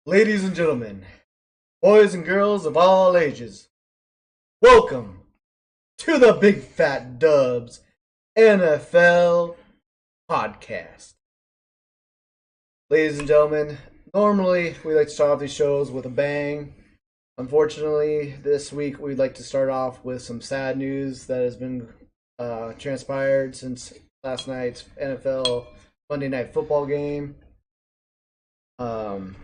Ladies and gentlemen, boys and girls of all ages, welcome to the Big Fat Dubs NFL podcast. Ladies and gentlemen, normally we like to start off these shows with a bang. Unfortunately, this week we'd like to start off with some sad news that has been transpired since last night's NFL Monday Night Football game. Um,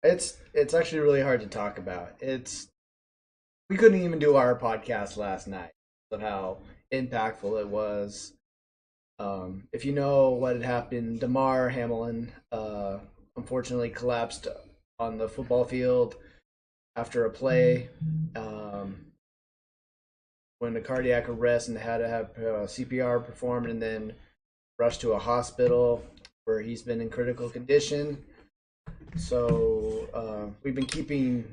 it's actually really hard to talk about. We couldn't even do our podcast last night of how impactful it was. If you know what had happened, Damar Hamlin unfortunately collapsed on the football field after a play when a cardiac arrest and had to have CPR performed and then rushed to a hospital where he's been in critical condition. So we've been keeping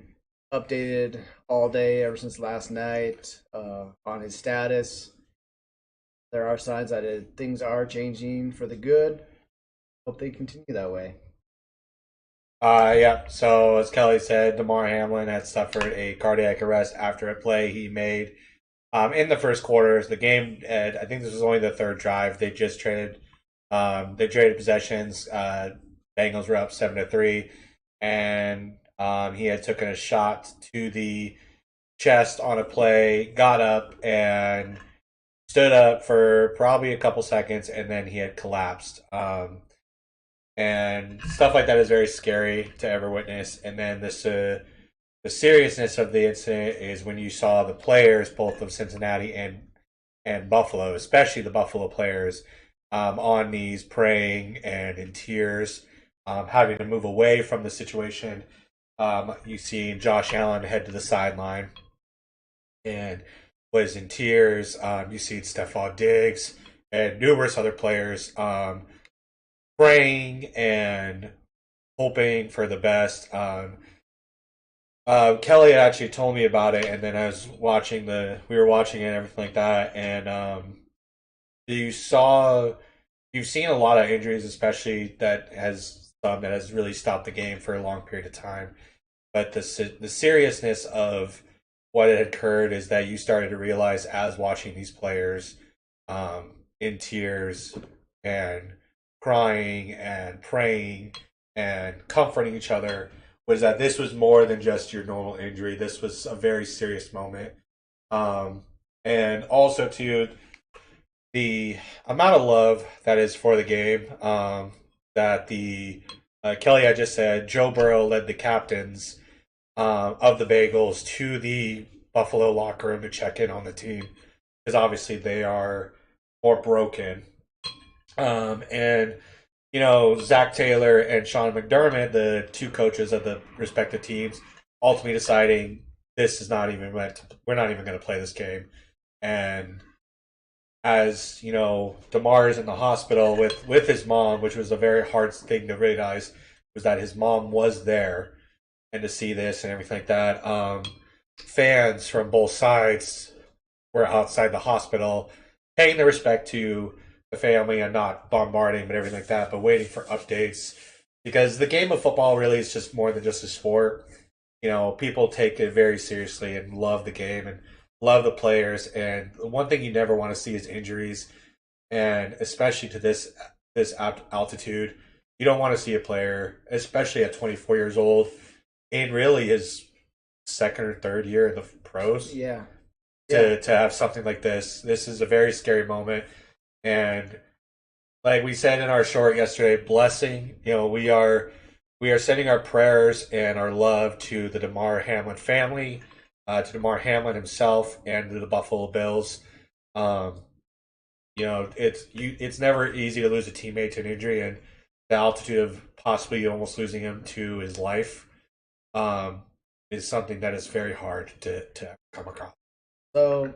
updated all day ever since last night on his status. There are signs that things are changing for the good. Hope they continue that way. Yeah. So as Kelly said, Damar Hamlin had suffered a cardiac arrest after a play he made in the first quarters. The game, I think this was only the third drive. They just traded. They traded possessions. Bengals were up 7-3, and he had taken a shot to the chest on a play, got up and stood up for probably a couple seconds, and then he had collapsed. And stuff like that is very scary to ever witness. And then the seriousness of the incident is when you saw the players, both of Cincinnati and Buffalo, especially the Buffalo players, on knees, praying and in tears, having to move away from the situation. You see Josh Allen head to the sideline and was in tears. You see Stephon Diggs and numerous other players praying and hoping for the best. Kelly had actually told me about it, and then I was we were watching it and everything like that, and you've seen a lot of injuries, especially that has really stopped the game for a long period of time. But the seriousness of what had occurred is that you started to realize as watching these players in tears and crying and praying and comforting each other was that this was more than just your normal injury. This was a very serious moment. And also, too, the amount of love that is for the game that Kelly had just said, Joe Burrow led the captains of the Bengals to the Buffalo locker room to check in on the team because obviously they are more broken. And Zach Taylor and Sean McDermott, the two coaches of the respective teams, ultimately deciding this is not even we're not even going to play this game. And as Damar is in the hospital with his mom, which was a very hard thing to realize, was that his mom was there, and to see this and everything like that. Fans from both sides were outside the hospital, paying their respect to the family and not bombarding, but everything like that, but waiting for updates because the game of football really is just more than just a sport. People take it very seriously and love the game and love the players. And one thing you never want to see is injuries, and especially to this altitude, you don't want to see a player, especially at 24 years old, in really his second or third year in the pros. Yeah. To have something like this. This is a very scary moment. And like we said in our short yesterday, blessing, we are sending our prayers and our love to the Damar Hamlin family, to Damar Hamlin himself, and to the Buffalo Bills. It's never easy to lose a teammate to an injury, and the altitude of possibly almost losing him to his life is something that is very hard to come across. So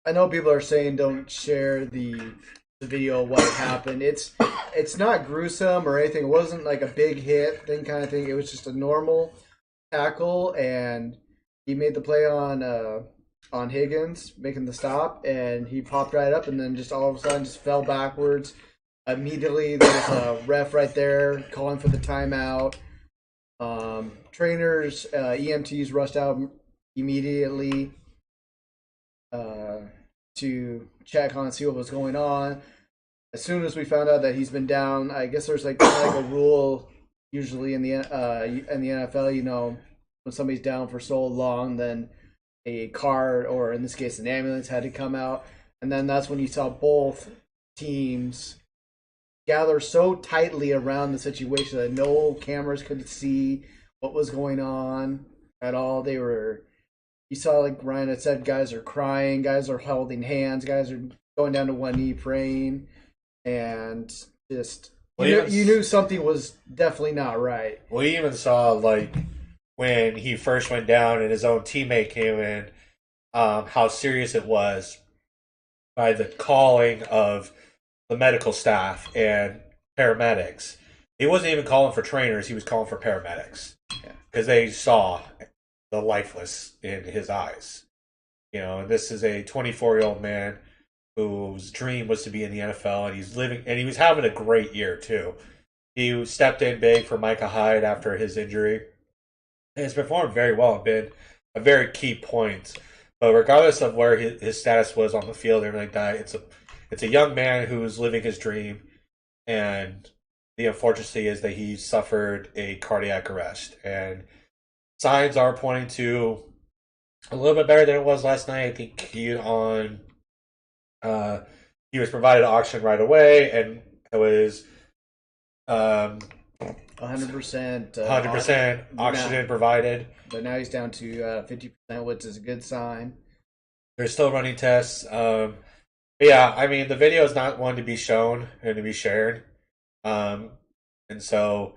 I know people are saying don't share the video of what happened. It's not gruesome or anything. It wasn't like a big hit thing kind of thing. It was just a normal tackle, and he made the play on Higgins, making the stop, and he popped right up, and then just all of a sudden just fell backwards. Immediately, there's a ref right there calling for the timeout. Trainers, EMTs rushed out immediately uh, to check on and see what was going on. As soon as we found out that he's been down, I guess there's like kind of like a rule usually in the NFL. You know, when somebody's down for so long, then a car or in this case an ambulance had to come out, and then that's when you saw both teams gather so tightly around the situation that no cameras could see what was going on at all. They were, you saw like Ryan had said, guys are crying, guys are holding hands, guys are going down to one knee praying, and just you knew something was definitely not right. We even saw like when he first went down and his own teammate came in, how serious it was by the calling of the medical staff and paramedics. He wasn't even calling for trainers; he was calling for paramedics because they saw the lifeless in his eyes. You know, and this is a 24-year-old man whose dream was to be in the NFL, and he's living, and he was having a great year too. He stepped in big for Micah Hyde after his injury, and has performed very well and been a very key point. But regardless of where his status was on the field and everything like that, it's a young man who's living his dream, and the unfortunate is that he suffered a cardiac arrest, and signs are pointing to a little bit better than it was last night. I think he was provided oxygen right away, and it was 100%. 100% oxygen provided. But now he's down to 50%, which is a good sign. They're still running tests. But yeah, I mean, the video is not one to be shown and to be shared. And so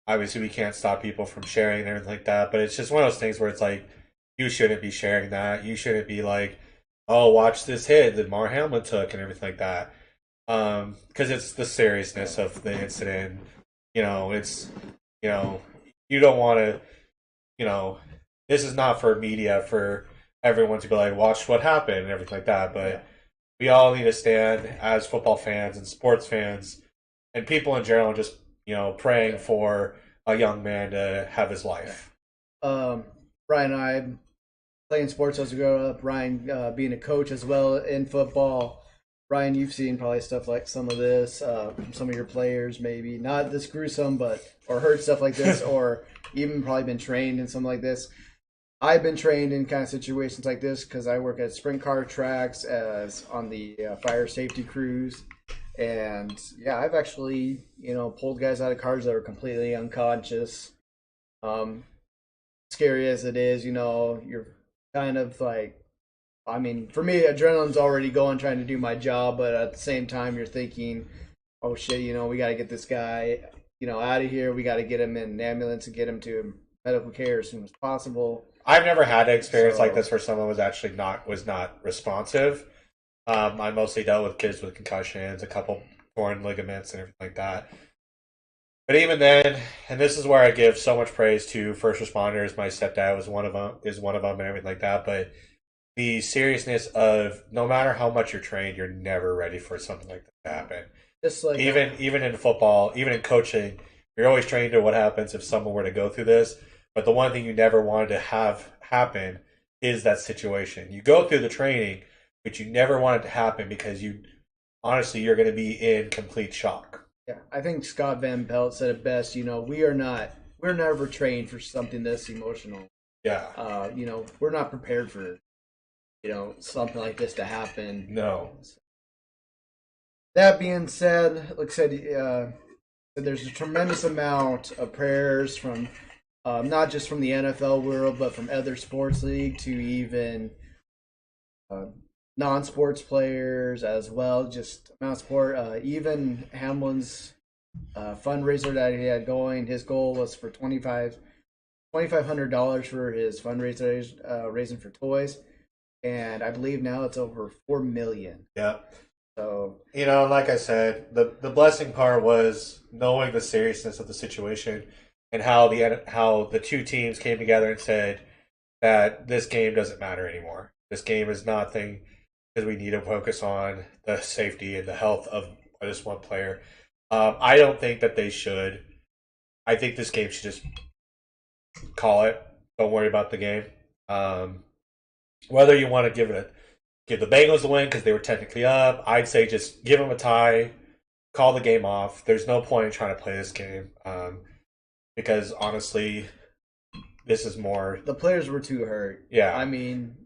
obviously we can't stop people from sharing and everything like that. But it's just one of those things where it's like, you shouldn't be sharing that. You shouldn't be like, oh, watch this hit that Mar Hamlin took and everything like that. Because it's the seriousness of the incident. You know, it's, you know, you don't want to, you know, this is not for media, for everyone to be like, watch what happened and everything like that. But we all need to stand as football fans and sports fans and people in general, just, you know, praying for a young man to have his life. Ryan and I playing sports as we grow up. Ryan being a coach as well in football. Ryan, you've seen probably stuff like some of this from some of your players, maybe not this gruesome, but or heard stuff like this, or even probably been trained in something like this. I've been trained in kind of situations like this because I work at sprint car tracks as on the fire safety crews, and yeah, I've actually pulled guys out of cars that were completely unconscious. Scary as it is, you're kind of like, I mean, for me, adrenaline's already going trying to do my job, but at the same time, you're thinking, oh shit, we got to get this guy, out of here. We got to get him in an ambulance and get him to medical care as soon as possible. I've never had an experience like this where someone was actually not responsive. I mostly dealt with kids with concussions, a couple torn ligaments, and everything like that. But even then, and this is where I give so much praise to first responders. My stepdad was one of them, and everything like that. But the seriousness of no matter how much you're trained, you're never ready for something like that to happen. Just like even in football, even in coaching, you're always trained to what happens if someone were to go through this. But the one thing you never wanted to have happen is that situation. You go through the training, but you never want it to happen because you're going to be in complete shock. Yeah, I think Scott Van Pelt said it best. We're never trained for something this emotional. Yeah. We're not prepared for, something like this to happen. No. That being said, like I said, there's a tremendous amount of prayers from not just from the NFL world, but from other sports league to even non-sports players as well. Just amount of support. Even Hamlin's fundraiser that he had going, his goal was for $2,500 for his fundraiser, raising for toys, and I believe now it's over $4 million. Yeah. So like I said, the blessing part was knowing the seriousness of the situation and how the two teams came together and said that this game doesn't matter anymore. This game is nothing because we need to focus on the safety and the health of by this one player. I don't think that they should. I think this game should just call it. Don't worry about the game. Whether you want to give the Bengals the win because they were technically up, I'd say just give them a tie, call the game off. There's no point in trying to play this game because honestly, this is more. The players were too hurt. Yeah. I mean,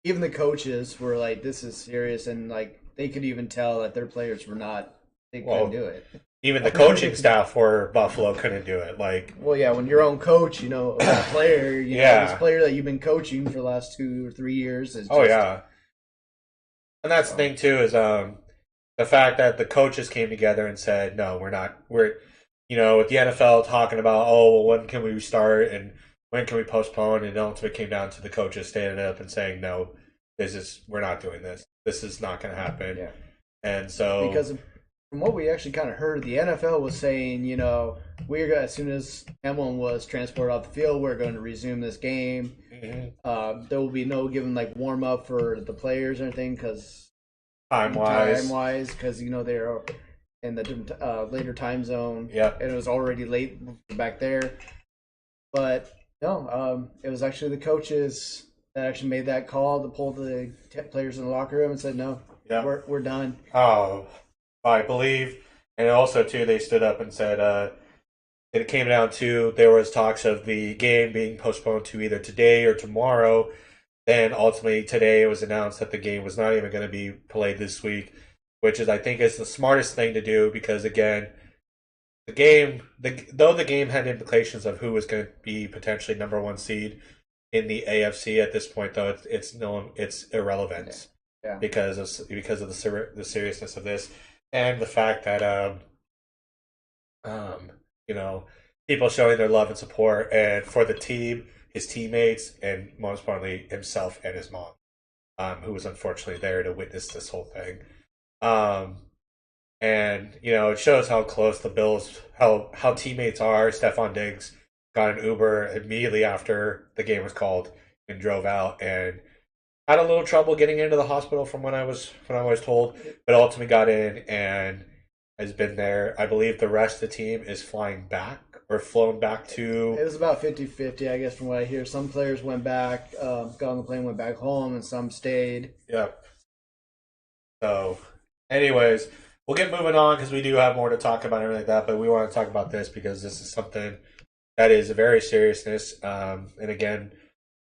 even the coaches were like, "This is serious," and like they could even tell that their players were not. They couldn't do it. Even the coaching staff for Buffalo couldn't do it. Like, well, yeah, when your own coach, you know, a player, you know, this player that you've been coaching for the last 2 or 3 years is. Just, and that's the thing too is the fact that the coaches came together and said, "No, we're not. We're, you know, with the NFL talking about, oh, well, when can we restart and when can we postpone?" And ultimately came down to the coaches standing up and saying, "No, we're not doing this. This is not going to happen." Yeah. And so because from what we actually kind of heard, the NFL was saying, you know, as soon as Hamlin was transported off the field, we're going to resume this game. Mm-hmm. There will be no given like warm up for the players or anything because time wise, because you know they're in the later time zone. Yeah, and it was already late back there. But no, it was actually the coaches that actually made that call to pull the players in the locker room and said, "No, we're done." Oh. I believe, and also too, they stood up and said it came down to there was talks of the game being postponed to either today or tomorrow. Then ultimately today it was announced that the game was not even going to be played this week, which is I think is the smartest thing to do because again, though the game had implications of who was going to be potentially number one seed in the AFC at this point, though it's irrelevant because of the seriousness of this. And the fact that, you know, people showing their love and support and for the team, his teammates, and most importantly, himself and his mom, who was unfortunately there to witness this whole thing. And, you know, it shows how close the Bills, how teammates are. Stephon Diggs got an Uber immediately after the game was called and drove out and had a little trouble getting into the hospital from when I was told, but ultimately got in and has been there. I believe the rest of the team is flying back or flown back to. It was about 50-50, I guess, from what I hear. Some players went back, got on the plane, went back home, and some stayed. Yep. So, anyways, we'll get moving on because we do have more to talk about and everything like that. But we want to talk about this because this is something that is a very seriousness. And again,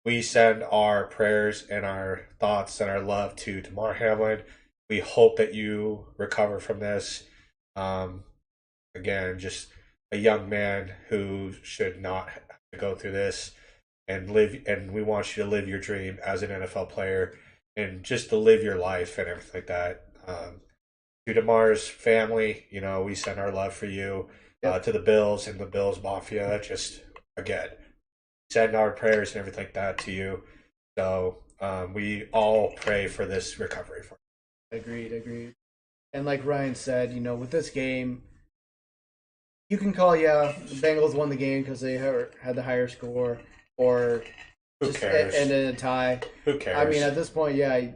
we send our prayers and our thoughts and our love to Damar Hamlin. We hope that you recover from this. Again, just a young man who should not have to go through this and live. And we want you to live your dream as an NFL player and just to live your life and everything like that. To Damar's family, you know, we send our love for you. To the Bills and the Bills Mafia, just again. Send our prayers and everything like that to you. So we all pray for this recovery for you. Agreed. And like Ryan said, you know, with this game, you can call, the Bengals won the game because they had the higher score, or who cares? Ended in a tie. Who cares? I mean, at this point, you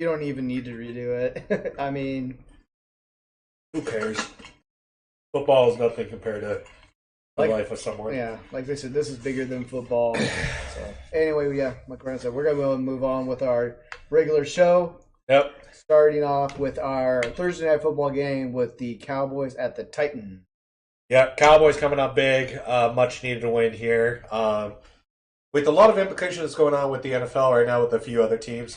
don't even need to redo it. I mean, who cares? Football is nothing compared to the life of someone. Yeah, like they said, this is bigger than football. So anyway, like Ryan said, we're gonna move on with our regular show. Yep. Starting off with our Thursday night football game with the Cowboys at the Titans. Yep, Cowboys coming up big. Much needed to win here. With a lot of implications that's going on with the NFL right now with a few other teams,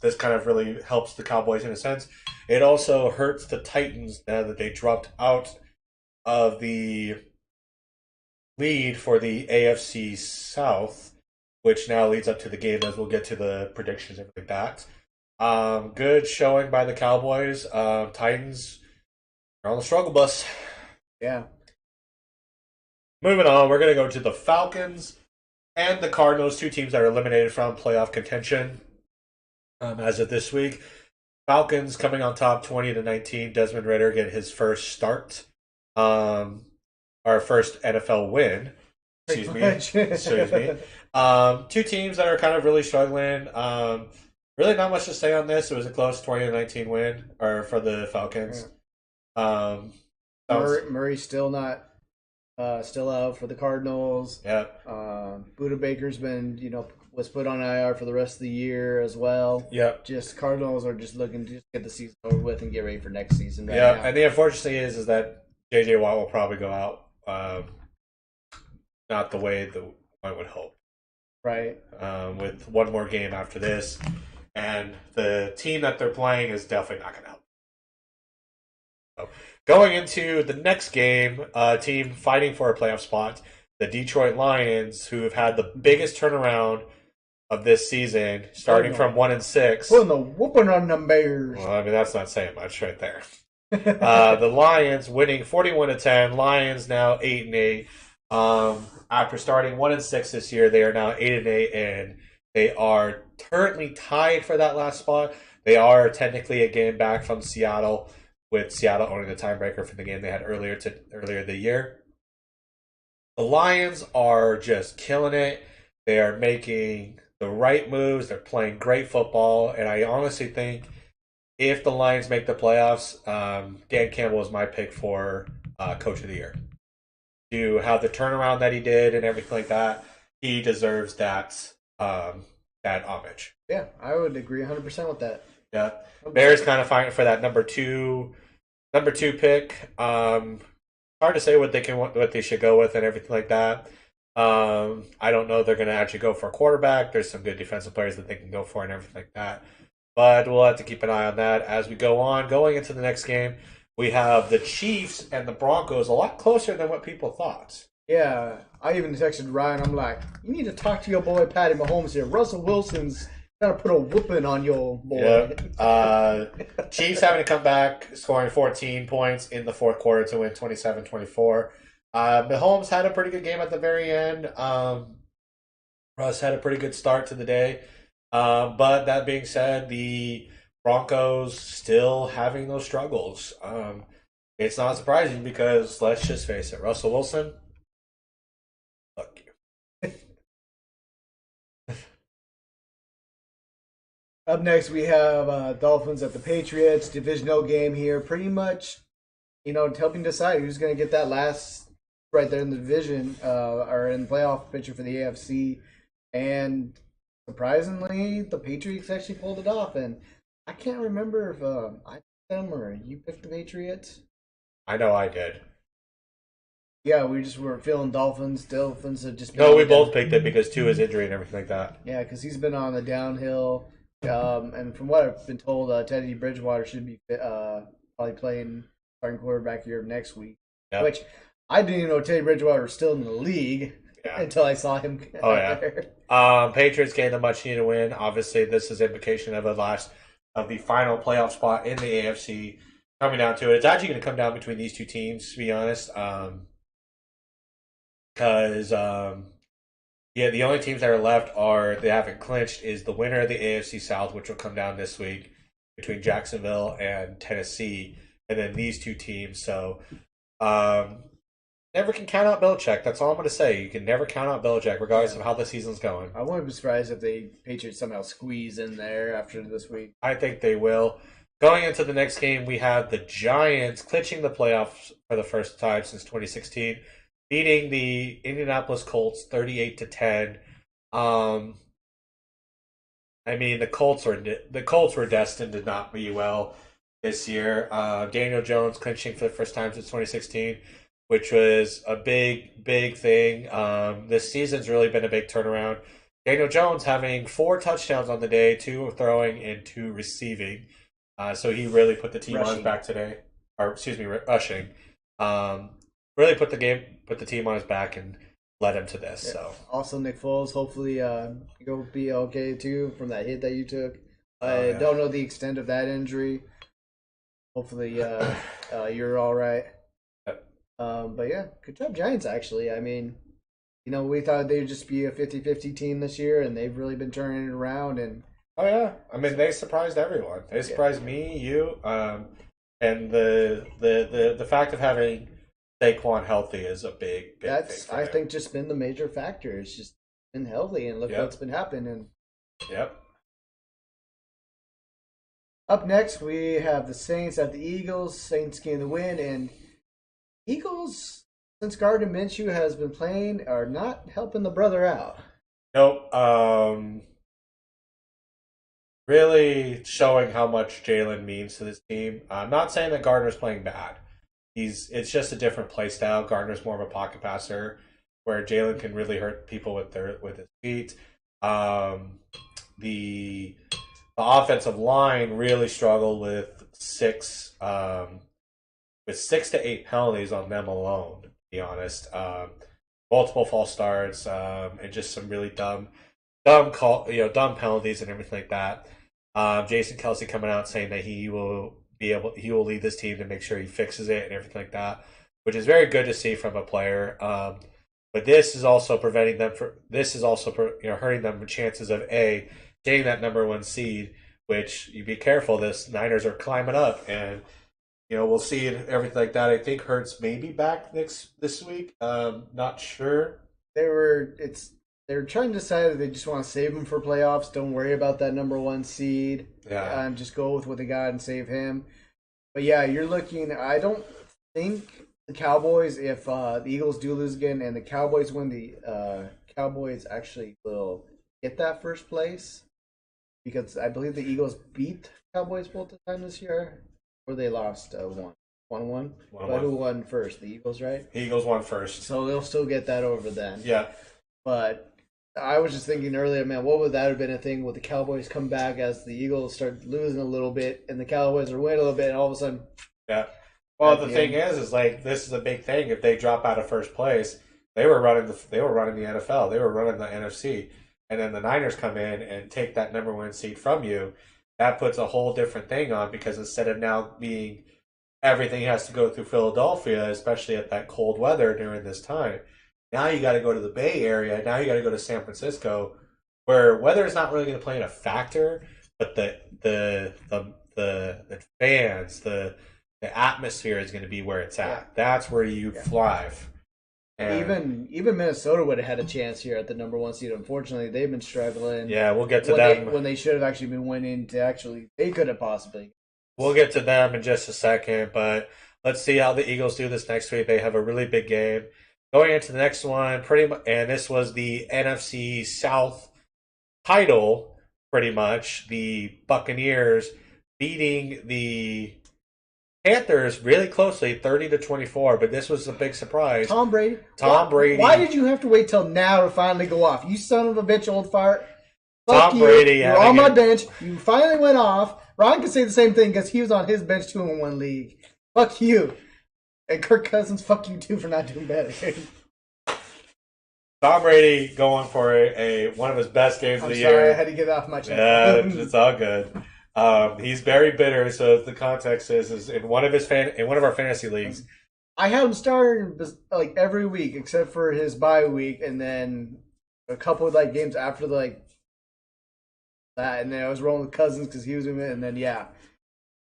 this kind of really helps the Cowboys in a sense. It also hurts the Titans now that they dropped out of the lead for the AFC South, which now leads up to the game as we'll get to the predictions and everything like that. Good showing by the Cowboys. Titans are on the struggle bus. Yeah. Moving on, we're going to go to the Falcons and the Cardinals, two teams that are eliminated from playoff contention as of this week. Falcons coming on top 20-19. Desmond Ridder getting his first start. Our first NFL win. Excuse me. Two teams that are kind of really struggling. Really, not much to say on this. It was a close 20-19 win, or for the Falcons. Um, Murray's still not still out for the Cardinals. Yeah. Buda Baker's been, was put on IR for the rest of the year as well. Yep. Just Cardinals are just looking to just get the season over with and get ready for next season. Right Yeah, now. and the unfortunate thing is that JJ Watt will probably go out, not the way that one would hope. Right. With one more game after this, and the team that they're playing is definitely not going to help. So, going into the next game, team fighting for a playoff spot, the Detroit Lions, who have had the biggest turnaround of this season, starting from 1-6. Putting the whooping on them Bears. Well, I mean, that's not saying much right there. The Lions winning 41-10. Lions now 8-8. After starting 1-6 this year, they are now 8-8, and they are currently tied for that last spot. They are technically a game back from Seattle, with Seattle owning the tiebreaker for the game they had earlier the year. The Lions are just killing it. They are making the right moves. They're playing great football, and I honestly think if the Lions make the playoffs, Dan Campbell is my pick for Coach of the Year. To have the turnaround that he did and everything like that, he deserves that homage. Yeah, I would agree 100% with that. Yeah, Bears kind of fighting for that number two pick. Hard to say what they should go with and everything like that. I don't know they're going to actually go for a quarterback. There's some good defensive players that they can go for and everything like that. But we'll have to keep an eye on that as we go on. Going into the next game, we have the Chiefs and the Broncos, a lot closer than what people thought. Yeah, I even texted Ryan. I'm like, you need to talk to your boy Patty Mahomes here. Russell Wilson's got to put a whooping on your boy. Yep. Chiefs having to come back, scoring 14 points in the fourth quarter to win 27-24. Mahomes had a pretty good game at the very end. Russ had a pretty good start to the day. But that being said, the Broncos still having those struggles. It's not surprising because, let's just face it, Russell Wilson, fuck you. Up next, we have Dolphins at the Patriots. Divisional game here. Pretty much, helping decide who's going to get that last right there in the division or in the playoff picture for the AFC. And surprisingly, the Patriots actually pulled it off. And I can't remember if I picked them or you picked the Patriots. I know I did. Yeah, we just were feeling Dolphins. Dolphins have just been we both picked it because Tua's injury and everything like that. Yeah, because he's been on the downhill. And from what I've been told, Teddy Bridgewater should be probably playing starting quarterback here next week. Yep. Which I didn't even know Teddy Bridgewater was still in the league until I saw him. There. Patriots gained a much needed win. Obviously, this is implication of the final playoff spot in the AFC coming down to it. It's actually going to come down between these two teams, to be honest. Because the only teams that are left they haven't clinched is the winner of the AFC South, which will come down this week between Jacksonville and Tennessee, and then these two teams. So, never can count out Belichick. That's all I'm going to say. You can never count out Belichick, regardless of how the season's going. I wouldn't be surprised if the Patriots somehow squeeze in there after this week. I think they will. Going into the next game, we have the Giants clinching the playoffs for the first time since 2016. Beating the Indianapolis Colts 38-10. I mean, the Colts were destined to not be well this year. Daniel Jones clinching for the first time since 2016, which was a big thing. This season's really been a big turnaround. Daniel Jones having 4 touchdowns on the day, 2 throwing and 2 receiving. So he really put the team on his back today. Rushing. Really put the team on his back and led him to this. Yeah. So also Nick Foles, hopefully you'll be okay too from that hit that you took. I don't know the extent of that injury. Hopefully you're all right. Yep. But yeah, good job Giants actually. I mean, we thought they'd just be a 50-50 team this year, and they've really been turning it around. And oh yeah, I mean they surprised everyone. They surprised me, you, and the fact of having Saquon healthy is a big That's thing. I think just been the major factor. It's just been healthy, and look what's been happening. Yep. Up next, we have the Saints at the Eagles. Saints getting the win, and Eagles, since Gardner Minshew has been playing, are not helping the brother out. Nope. Really showing how much Jalen means to this team. I'm not saying that Gardner's playing bad. It's just a different play style. Gardner's more of a pocket passer, where Jalen can really hurt people with his feet. Um, the the offensive line really struggled with 6 to 8 penalties on them alone. To be honest, multiple false starts, and just some really dumb penalties and everything like that. Jason Kelsey coming out saying that he will lead this team to make sure he fixes it and everything like that, which is very good to see from a player. But this is also preventing them for this is also hurting them with chances of getting that number one seed. Which you be careful. This Niners are climbing up, and we'll see it, everything like that. I think Hurts may be back this week. Not sure. They were trying to decide that they just want to save him for playoffs. Don't worry about that number one seed. Yeah. Just go with what they got and save him. But yeah, you're looking. I don't think the Cowboys, if the Eagles do lose again and the Cowboys win, the Cowboys actually will get that first place because I believe the Eagles beat Cowboys both the time this year, or they lost 1-1. But who won first? The Eagles, right? The Eagles won first, so they'll still get that over then. Yeah. But I was just thinking earlier, man, what would that have been a thing with the Cowboys come back as the Eagles start losing a little bit and the Cowboys are winning a little bit, and all of a sudden, yeah. Well, the thing is like this is a big thing. If they drop out of first place, they were running the NFL, they were running the NFC, and then the Niners come in and take that number one seed from you. That puts a whole different thing on because instead of now being everything has to go through Philadelphia, especially at that cold weather during this time. Now you got to go to the Bay Area. Now you got to go to San Francisco, where weather is not really going to play in a factor, but the fans, the atmosphere is going to be where it's at. Yeah. That's where you thrive. And even Minnesota would have had a chance here at the number one seed. Unfortunately, they've been struggling. Yeah, we'll get to them when they should have actually been winning. They could have possibly. We'll get to them in just a second, but let's see how the Eagles do this next week. They have a really big game. Going into the next one, pretty much, and this was the NFC South title, pretty much. The Buccaneers beating the Panthers really closely, 30-24, but this was a big surprise. Tom Brady. Why did you have to wait till now to finally go off? You son of a bitch, old fart. Tom Brady. You're on my bench. You finally went off. Ryan can say the same thing because he was on his bench too in one league. Fuck you. And Kirk Cousins, fuck you too for not doing better. Tom Brady going for one of his best games of the year. I had to get off my chest. Yeah, it's all good. He's very bitter. So the context is in one of our fantasy leagues. I had him starting like every week except for his bye week, and then a couple of games after that, and then I was rolling with Cousins because he was in it, and then yeah.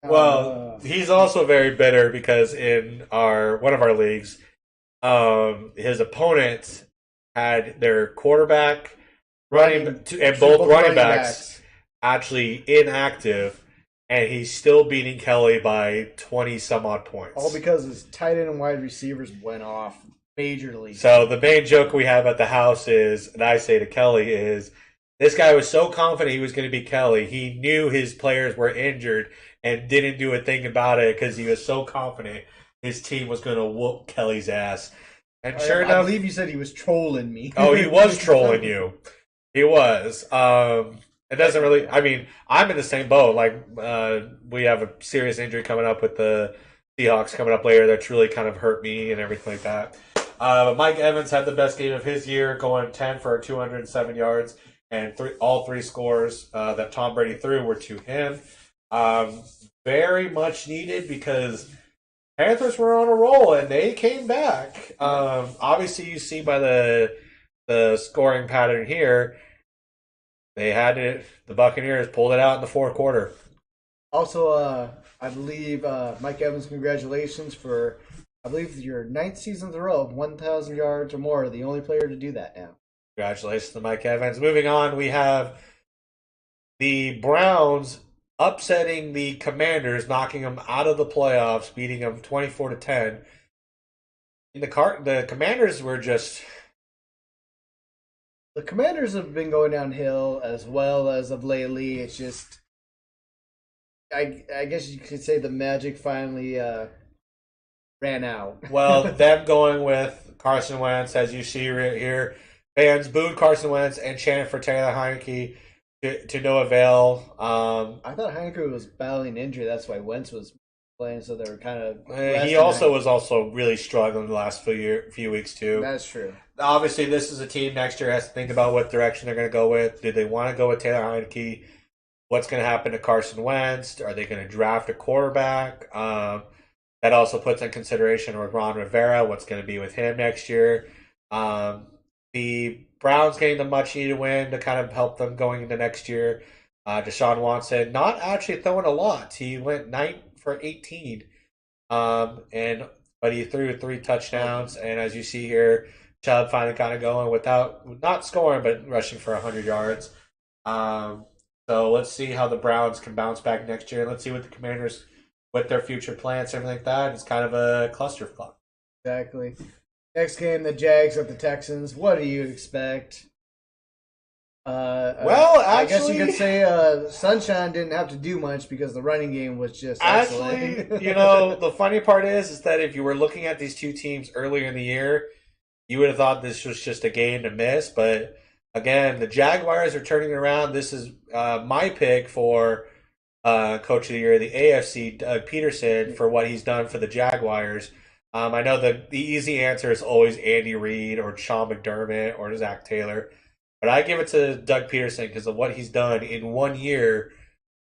Well, he's also very bitter because in one of our leagues, his opponent had their quarterback, and both running backs actually inactive, and he's still beating Kelly by 20 some odd points. All because his tight end and wide receivers went off majorly. So the main joke we have at the house is, and I say to Kelly, is this guy was so confident he was going to beat Kelly. He knew his players were injured and didn't do a thing about it because he was so confident his team was going to whoop Kelly's ass. And sure enough, I believe you said he was trolling me. Oh, he was trolling you. He was. It doesn't really. I mean, I'm in the same boat. We have a serious injury coming up with the Seahawks coming up later. That's really kind of hurt me and everything like that. But Mike Evans had the best game of his year, going 10 for 207 yards, and all three scores that Tom Brady threw were to him. Very much needed because Panthers were on a roll and they came back. Obviously, you see by the scoring pattern here, the Buccaneers pulled it out in the fourth quarter. Also, I believe Mike Evans, congratulations for your 9th season in a row of 1,000 yards or more. The only player to do that now. Congratulations to Mike Evans. Moving on, we have the Browns upsetting the Commanders, knocking them out of the playoffs, beating them 24-10. And the Commanders were just The Commanders have been going downhill as well as of lately. It's just, I guess you could say the magic finally ran out. well, them going with Carson Wentz, as you see right here. Fans booed Carson Wentz and chanted for Taylor Heineke to no avail. I thought Heineken was battling injury. That's why Wentz was playing, so they were kind of. He also was also really struggling the last few weeks too. That's true. Obviously, this is a team next year has to think about what direction they're going to go with. Do they want to go with Taylor Heineke? What's going to happen to Carson Wentz? Are they going to draft a quarterback? That also puts in consideration with Ron Rivera, what's going to be with him next year. The Browns getting the much needed win to kind of help them going into next year. Deshaun Watson not actually throwing a lot. He went 9 for 18, but he threw 3 touchdowns. And as you see here, Chubb finally kind of going without not scoring but rushing for 100 yards. So let's see how the Browns can bounce back next year. Let's see what the Commanders with their future plans, everything like that. It's kind of a clusterfuck. Exactly. Next game, the Jags at the Texans. What do you expect? Well, I guess actually- you could say Sunshine didn't have to do much because the running game was just Actually, excellent. the funny part is that if you were looking at these two teams earlier in the year, you would have thought this was just a game to miss. But again, the Jaguars are turning it around. This is my pick for Coach of the Year, the AFC, Doug Peterson, for what he's done for the Jaguars. I know that the easy answer is always Andy Reid or Sean McDermott or Zach Taylor, but I give it to Doug Peterson because of what he's done in 1 year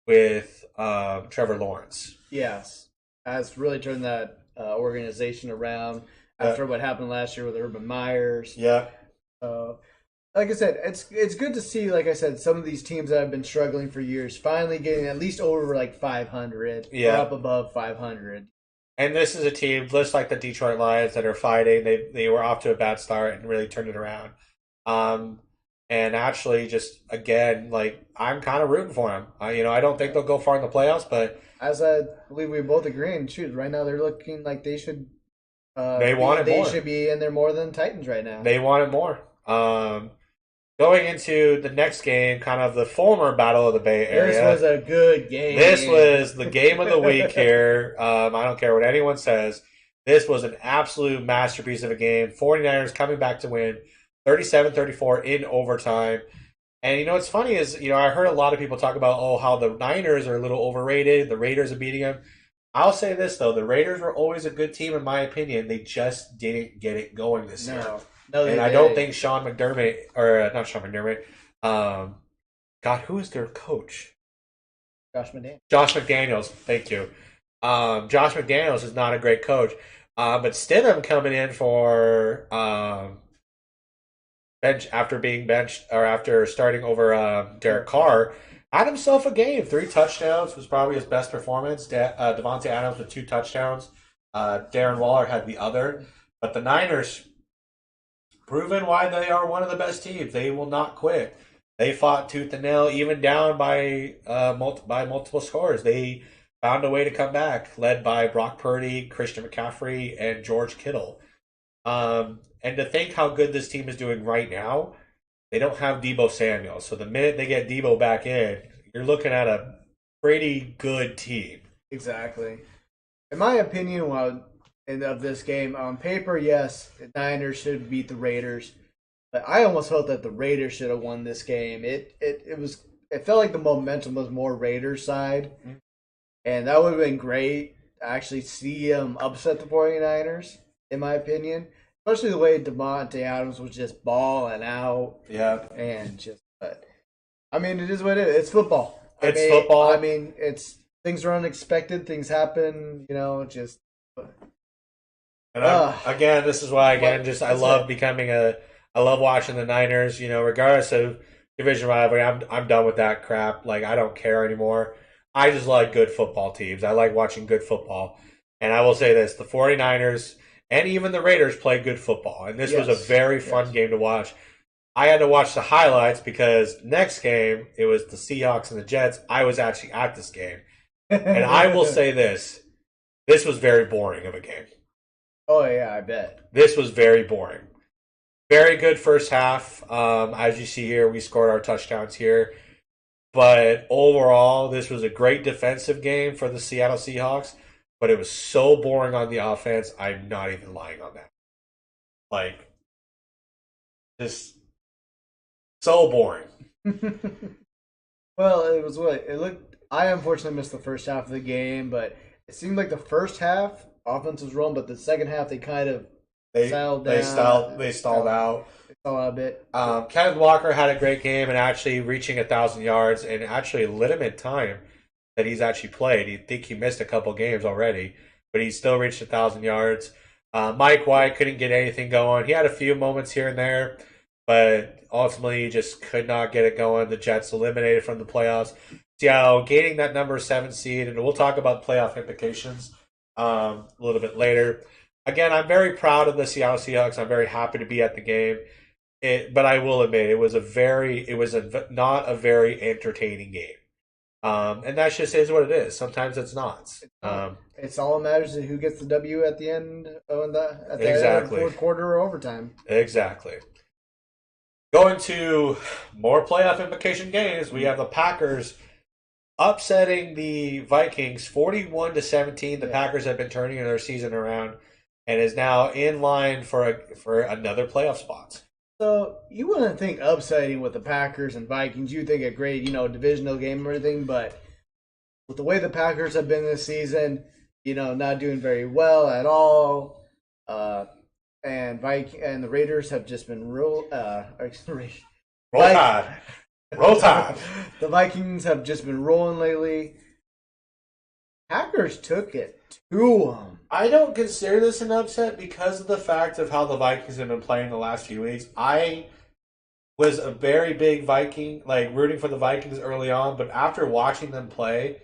with Trevor Lawrence. Yes, has really turned that organization around after what happened last year with Urban Myers. Yeah. Like I said, it's good to see. Like I said, some of these teams that have been struggling for years finally getting at least over like 500, or up above 500. And this is a team just like the Detroit Lions that are fighting. They were off to a bad start and really turned it around. And actually, just again, like I'm kind of rooting for them. I don't think they'll go far in the playoffs, but as I believe we both agree, and shoot, right now they're looking like they should. They want it more. They should be in there more than Titans right now. They want it more. Going into the next game, kind of the former Battle of the Bay Area. This was a good game. This was the game of the week here. I don't care what anyone says. This was an absolute masterpiece of a game. 49ers coming back to win 37-34 in overtime. And what's funny is, I heard a lot of people talk about, how the Niners are a little overrated. The Raiders are beating them. I'll say this, though. The Raiders were always a good team, in my opinion. They just didn't get it going this year. No, and I don't think Sean McDermott, or not Sean McDermott, God, who is their coach? Josh McDaniels. Josh McDaniels, thank you. Josh McDaniels is not a great coach. But Stidham coming in for bench after being benched, or after starting over Derek Carr, had himself a game. 3 touchdowns was probably his best performance. Devontae Adams with 2 touchdowns. Darren Waller had the other. But the Niners proven why they are one of the best teams. They will not quit. They fought tooth and nail, even down by multiple scores. They found a way to come back, led by Brock Purdy, Christian McCaffrey, and George Kittle. And to think how good this team is doing right now, they don't have Deebo Samuel. So the minute they get Deebo back in, you're looking at a pretty good team. Exactly. In my opinion, of this game, on paper, yes, the Niners should beat the Raiders. But I almost felt that the Raiders should have won this game. It felt like the momentum was more Raiders' side. Mm-hmm. And that would have been great to actually see them upset the 49ers, in my opinion. Especially the way Devontae Adams was just balling out. Yeah. And but it is what it is. It's football. Football. Things are unexpected. Things happen, just. And again, this is why, I love watching the Niners, regardless of division rivalry. I'm done with that crap. Like, I don't care anymore. I just like good football teams. I like watching good football. And I will say this, the 49ers and even the Raiders play good football. And this was a very fun game to watch. I had to watch the highlights because next game it was the Seahawks and the Jets. I was actually at this game, and I will say this was very boring of a game. Oh yeah, I bet. This was very boring. Very good first half. As you see here, we scored our touchdowns here. But overall, this was a great defensive game for the Seattle Seahawks. But it was so boring on the offense. I'm not even lying on that. Like, just so boring. Well, it was what it looked. I unfortunately missed the first half of the game, but it seemed like the first half offense was rolling, but the second half they kind of They settled they down. stalled out. They stalled out a bit. Kenneth Walker had a great game and actually reaching 1,000 yards and actually limited time that he's actually played. You think he missed a couple games already, but he still reached 1,000 yards. Mike White couldn't get anything going. He had a few moments here and there, but ultimately he just could not get it going. The Jets eliminated from the playoffs. Seattle gaining that number 7 seed, and we'll talk about playoff implications a little bit later. Again, I'm very proud of the Seattle Seahawks. I'm very happy to be at the game. But I will admit it was not a very entertaining game. And that just is what it is. Sometimes it's not. It's all that matters is who gets the W at the end of at the end of the Exactly. fourth quarter or overtime. Exactly. Going to more playoff implication games, we have the Packers upsetting the Vikings 41-17. The Packers have been turning their season around and is now in line for another playoff spot. So you wouldn't think upsetting with the Packers and Vikings. You'd think a great, divisional game or anything, but with the way the Packers have been this season, not doing very well at all. And the Raiders have just been Roll Tide. Roll Tide. The Vikings have just been rolling lately. Packers took it to them. I don't consider this an upset because of the fact of how the Vikings have been playing the last few weeks. I was a very big Viking, rooting for the Vikings early on, but after watching them play,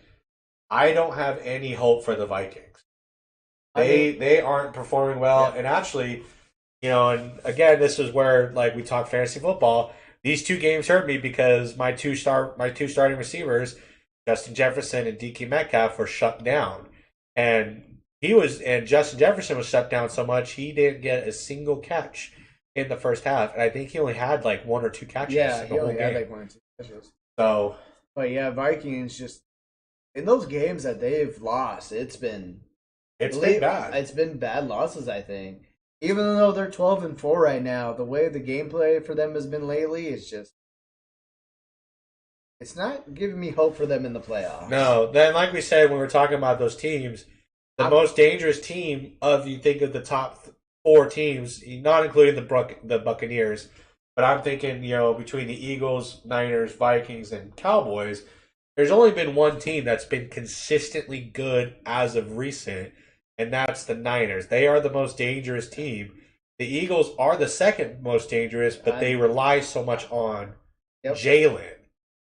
I don't have any hope for the Vikings. They aren't performing well, and actually, and again, this is where we talk fantasy football. These two games hurt me because my two starting receivers, Justin Jefferson and DK Metcalf, were shut down, and Justin Jefferson was shut down so much he didn't get a single catch in the first half, and I think he only had 1 or 2 catches. Yeah, in he the whole only game. had 1 or 2 catches. So, but yeah, Vikings just in those games that they've lost, it's been bad. It's been bad losses, I think. Even though they're 12-4 right now, the way the gameplay for them has been lately is just it's not giving me hope for them in the playoffs. No, then like we said when we're talking about those teams, the most dangerous team you think of the top 4 teams, not including the Buccaneers, but I'm thinking, between the Eagles, Niners, Vikings, and Cowboys, there's only been one team that's been consistently good as of recent, and that's the Niners. They are the most dangerous team. The Eagles are the second most dangerous, but they rely so much on Jalen.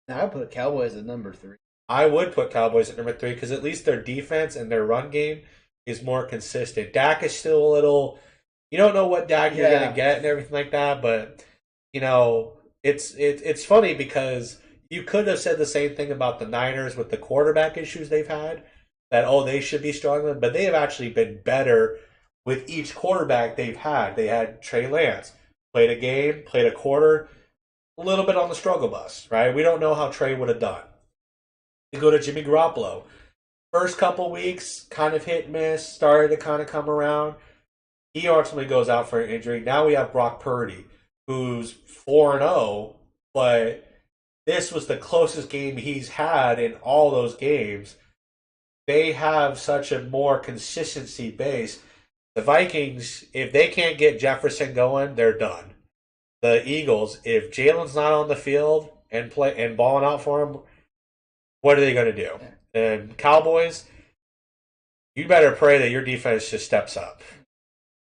Now I put Cowboys at number 3. I would put Cowboys at number 3 because at least their defense and their run game is more consistent. Dak is still a little. You don't know what Dak you're going to get and everything like that, but it's funny because you could have said the same thing about the Niners with the quarterback issues they've had. That they should be struggling, but they have actually been better with each quarterback they've had. They had Trey Lance, played a game, played a quarter, a little bit on the struggle bus, right? We don't know how Trey would have done. You go to Jimmy Garoppolo. First couple weeks, kind of hit and miss, started to kind of come around. He ultimately goes out for an injury. Now we have Brock Purdy, who's 4-0, but this was the closest game he's had in all those games. They have such a more consistency base. The Vikings, if they can't get Jefferson going, they're done. The Eagles, if Jalen's not on the field and balling out for him, what are they going to do? And Cowboys, you better pray that your defense just steps up.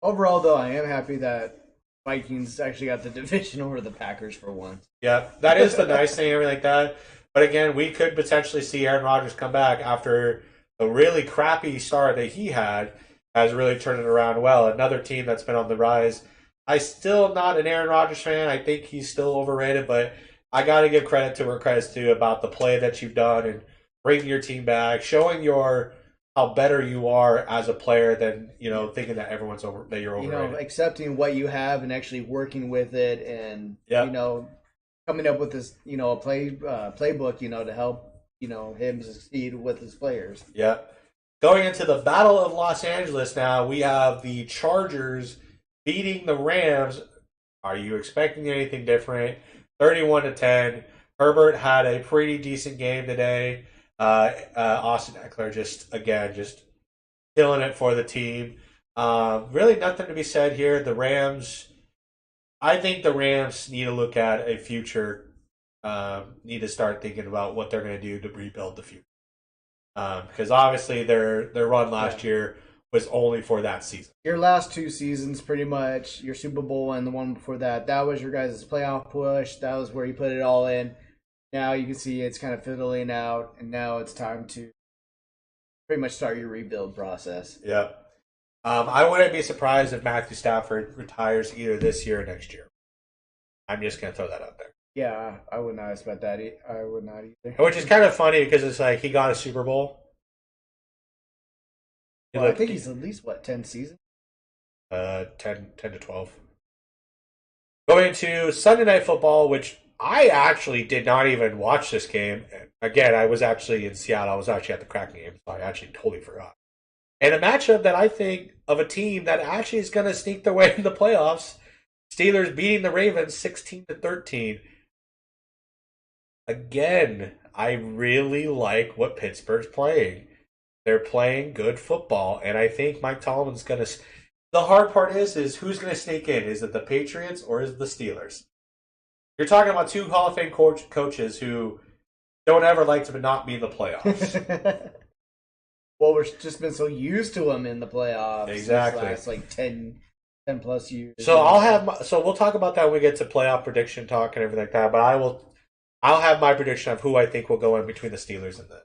Overall, though, I am happy that Vikings actually got the division over the Packers for once. Yeah, that is the nice thing, everything like that. But again, we could potentially see Aaron Rodgers come back after a really crappy start that he had has really turned it around well. Another team that's been on the rise I still not an Aaron Rodgers fan. I think he's still overrated, but I got to give credit to where credit's due about the play that you've done and bringing your team back, showing your how better you are as a player than thinking that everyone's over that you're overrated. Accepting what you have and actually working with it, and coming up with this, a playbook, to help him succeed with his players. Yeah. Going into the Battle of Los Angeles now, we have the Chargers beating the Rams. Are you expecting anything different? 31-10. Herbert had a pretty decent game today. Austin Eckler just killing it for the team. Really nothing to be said here. The Rams, I think the Rams need to look at a future, need to start thinking about what they're going to do to rebuild the future. Because obviously their run last year was only for that season. Your last two seasons, pretty much, your Super Bowl and the one before that, that was your guys' playoff push. That was where you put it all in. Now you can see it's kind of fiddling out, and now it's time to pretty much start your rebuild process. Yeah. I wouldn't be surprised if Matthew Stafford retires either this year or next year. I'm just going to throw that out there. Yeah, I would not expect that. I would not either. Which is kind of funny because it's like he got a Super Bowl. Well, I think he's at least, 10 seasons? 10 to 12. Going to Sunday Night Football, which I actually did not even watch this game. Again, I was actually in Seattle. I was actually at the Kraken game, so I actually totally forgot. And a matchup that I think of a team that actually is going to sneak their way in the playoffs. Steelers beating the Ravens 16-13. Again, I really like what Pittsburgh's playing. They're playing good football, and I think Mike Tomlin's going to... The hard part is who's going to sneak in? Is it the Patriots or is it the Steelers? You're talking about two Hall of Fame coaches who don't ever like to not be in the playoffs. Well, we've just been so used to them in the playoffs. Exactly. These last 10 plus years. So we'll talk about that when we get to playoff prediction talk and everything like that. But I'll have my prediction of who I think will go in between the Steelers and the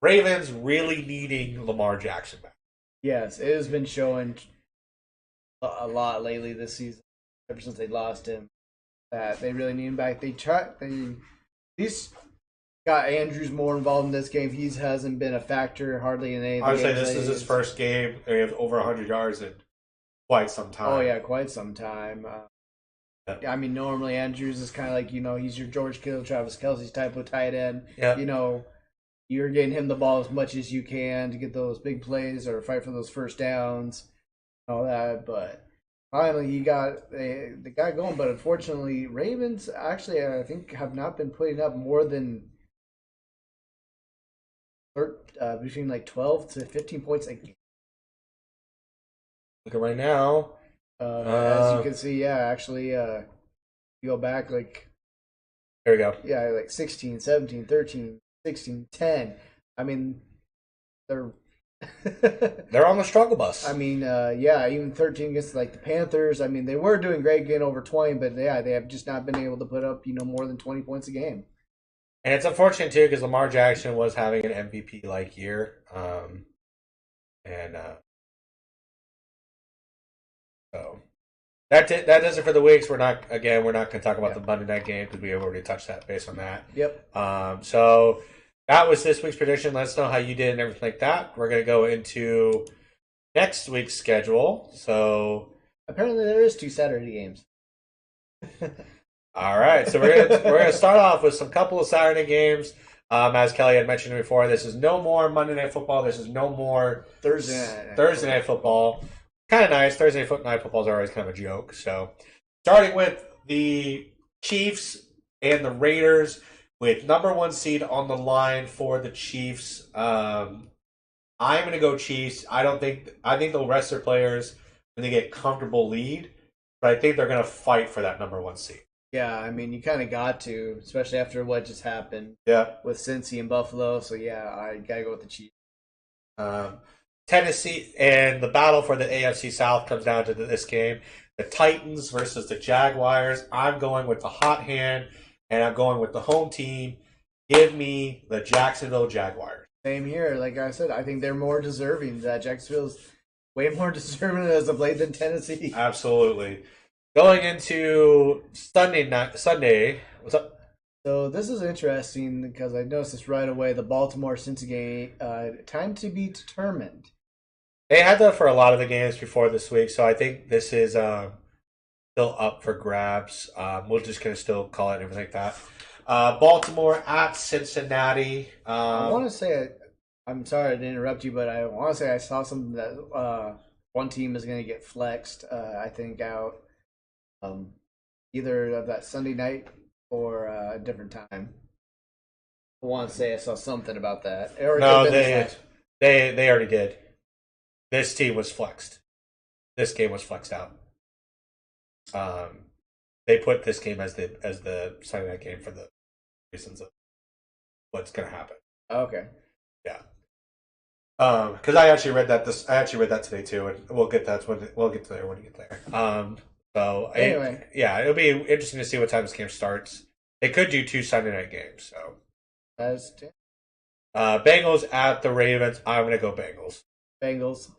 Ravens really needing Lamar Jackson back. Yes, it has been showing a lot lately this season. Ever since they lost him, that they really need him back. They got Andrews more involved in this game. He hasn't been a factor hardly in any of the I would say games. this is his first game. He has over 100 yards in quite some time. Oh yeah, quite some time. I mean, normally Andrews is kind of like, he's your George Kittle, Travis Kelce's type of tight end. Yeah. You're getting him the ball as much as you can to get those big plays or fight for those first downs, all that. But finally, he got the guy going. But unfortunately, Ravens actually, I think, have not been putting up more than between 12 to 15 points a game. Look at right now. As you can see, actually, you go back there we go. 16, 17, 13, 16, 10. I mean, they're they're on the struggle bus. I mean, even 13 against the Panthers. I mean, they were doing great, getting over 20, but they have just not been able to put up more than 20 points a game. And it's unfortunate too because Lamar Jackson was having an MVP like year, so that does it for the weeks. We're not going to talk about the Monday night game because we have already touched that based on that. Yep. So that was this week's prediction. Let us know how you did and everything like that. We're going to go into next week's schedule. So apparently there is 2 Saturday games. All right, so we're gonna start off with some couple of Saturday games. As Kelly had mentioned before, this is no more Monday Night Football. This is no more Thursday Night Football. Kind of nice. Thursday Night Footballs are always kind of a joke. So, starting with the Chiefs and the Raiders, with number 1 seed on the line for the Chiefs. I'm gonna go Chiefs. I think they'll rest their players when they get comfortable lead, but I think they're gonna fight for that number 1 seed. Yeah, I mean, you kind of got to, especially after what just happened. Yeah. With Cincy and Buffalo. So, I got to go with the Chiefs. Tennessee, and the battle for the AFC South comes down to this game. The Titans versus the Jaguars. I'm going with the hot hand, and I'm going with the home team. Give me the Jacksonville Jaguars. Same here. Like I said, I think they're more deserving. That Jacksonville's Way more determined as of late than Tennessee. Absolutely. Going into Sunday night. Sunday. What's up? So this is interesting because I noticed this right away. The Baltimore Cincy game, time to be determined. They had that for a lot of the games before this week, so I think this is still up for grabs. We're just gonna still call it everything like that. Baltimore at Cincinnati. I want to say, I'm sorry to interrupt you, but I want to say I saw something that one team is going to get flexed. I think out um, either of that Sunday night or a different time. I want to say I saw something about that. Or it could No, have been this last- they already did. This team was flexed. This game was flexed out. They put this game as the Sunday night game for the reasons of what's going to happen. Okay. Yeah. Because I actually read that I actually read that today too, and we'll get we'll get to there when we get there. Anyway. Yeah, it'll be interesting to see what time this game starts. They could do 2 Sunday night games, so. That's Bengals at the Ravens. I'm gonna go Bengals. Bengals.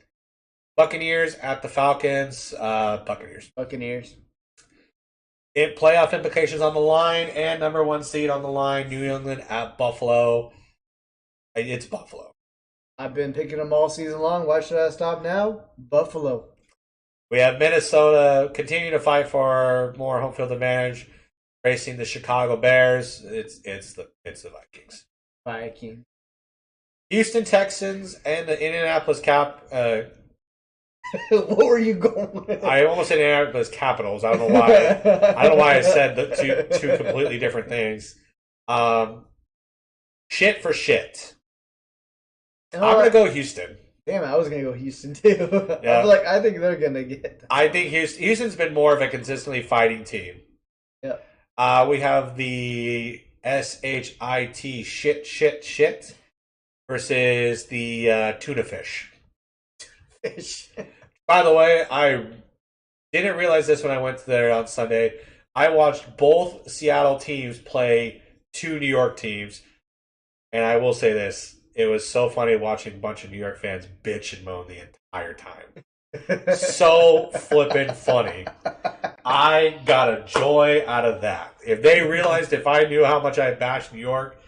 Buccaneers at the Falcons. Buccaneers. Buccaneers. Playoff implications on the line and number 1 seed on the line. New England at Buffalo. It's Buffalo. I've been picking them all season long. Why should I stop now? Buffalo. We have Minnesota continue to fight for more home field advantage, facing the Chicago Bears. It's the Vikings. Vikings. Houston Texans and the Indianapolis What were you going with? I almost said Indianapolis Capitals. I don't know why. I don't know why I said the two completely different things. Shit for shit. I'm gonna go Houston. Damn it, I was gonna go Houston too. Yeah. I think they're gonna get. I think Houston's been more of a consistently fighting team. Yeah. We have the shit versus the tuna fish. Fish. By the way, I didn't realize this when I went there on Sunday. I watched both Seattle teams play 2 New York teams, and I will say this. It was so funny watching a bunch of New York fans bitch and moan the entire time. So flippin' funny. I got a joy out of that. If they realized if I knew how much I bashed New York,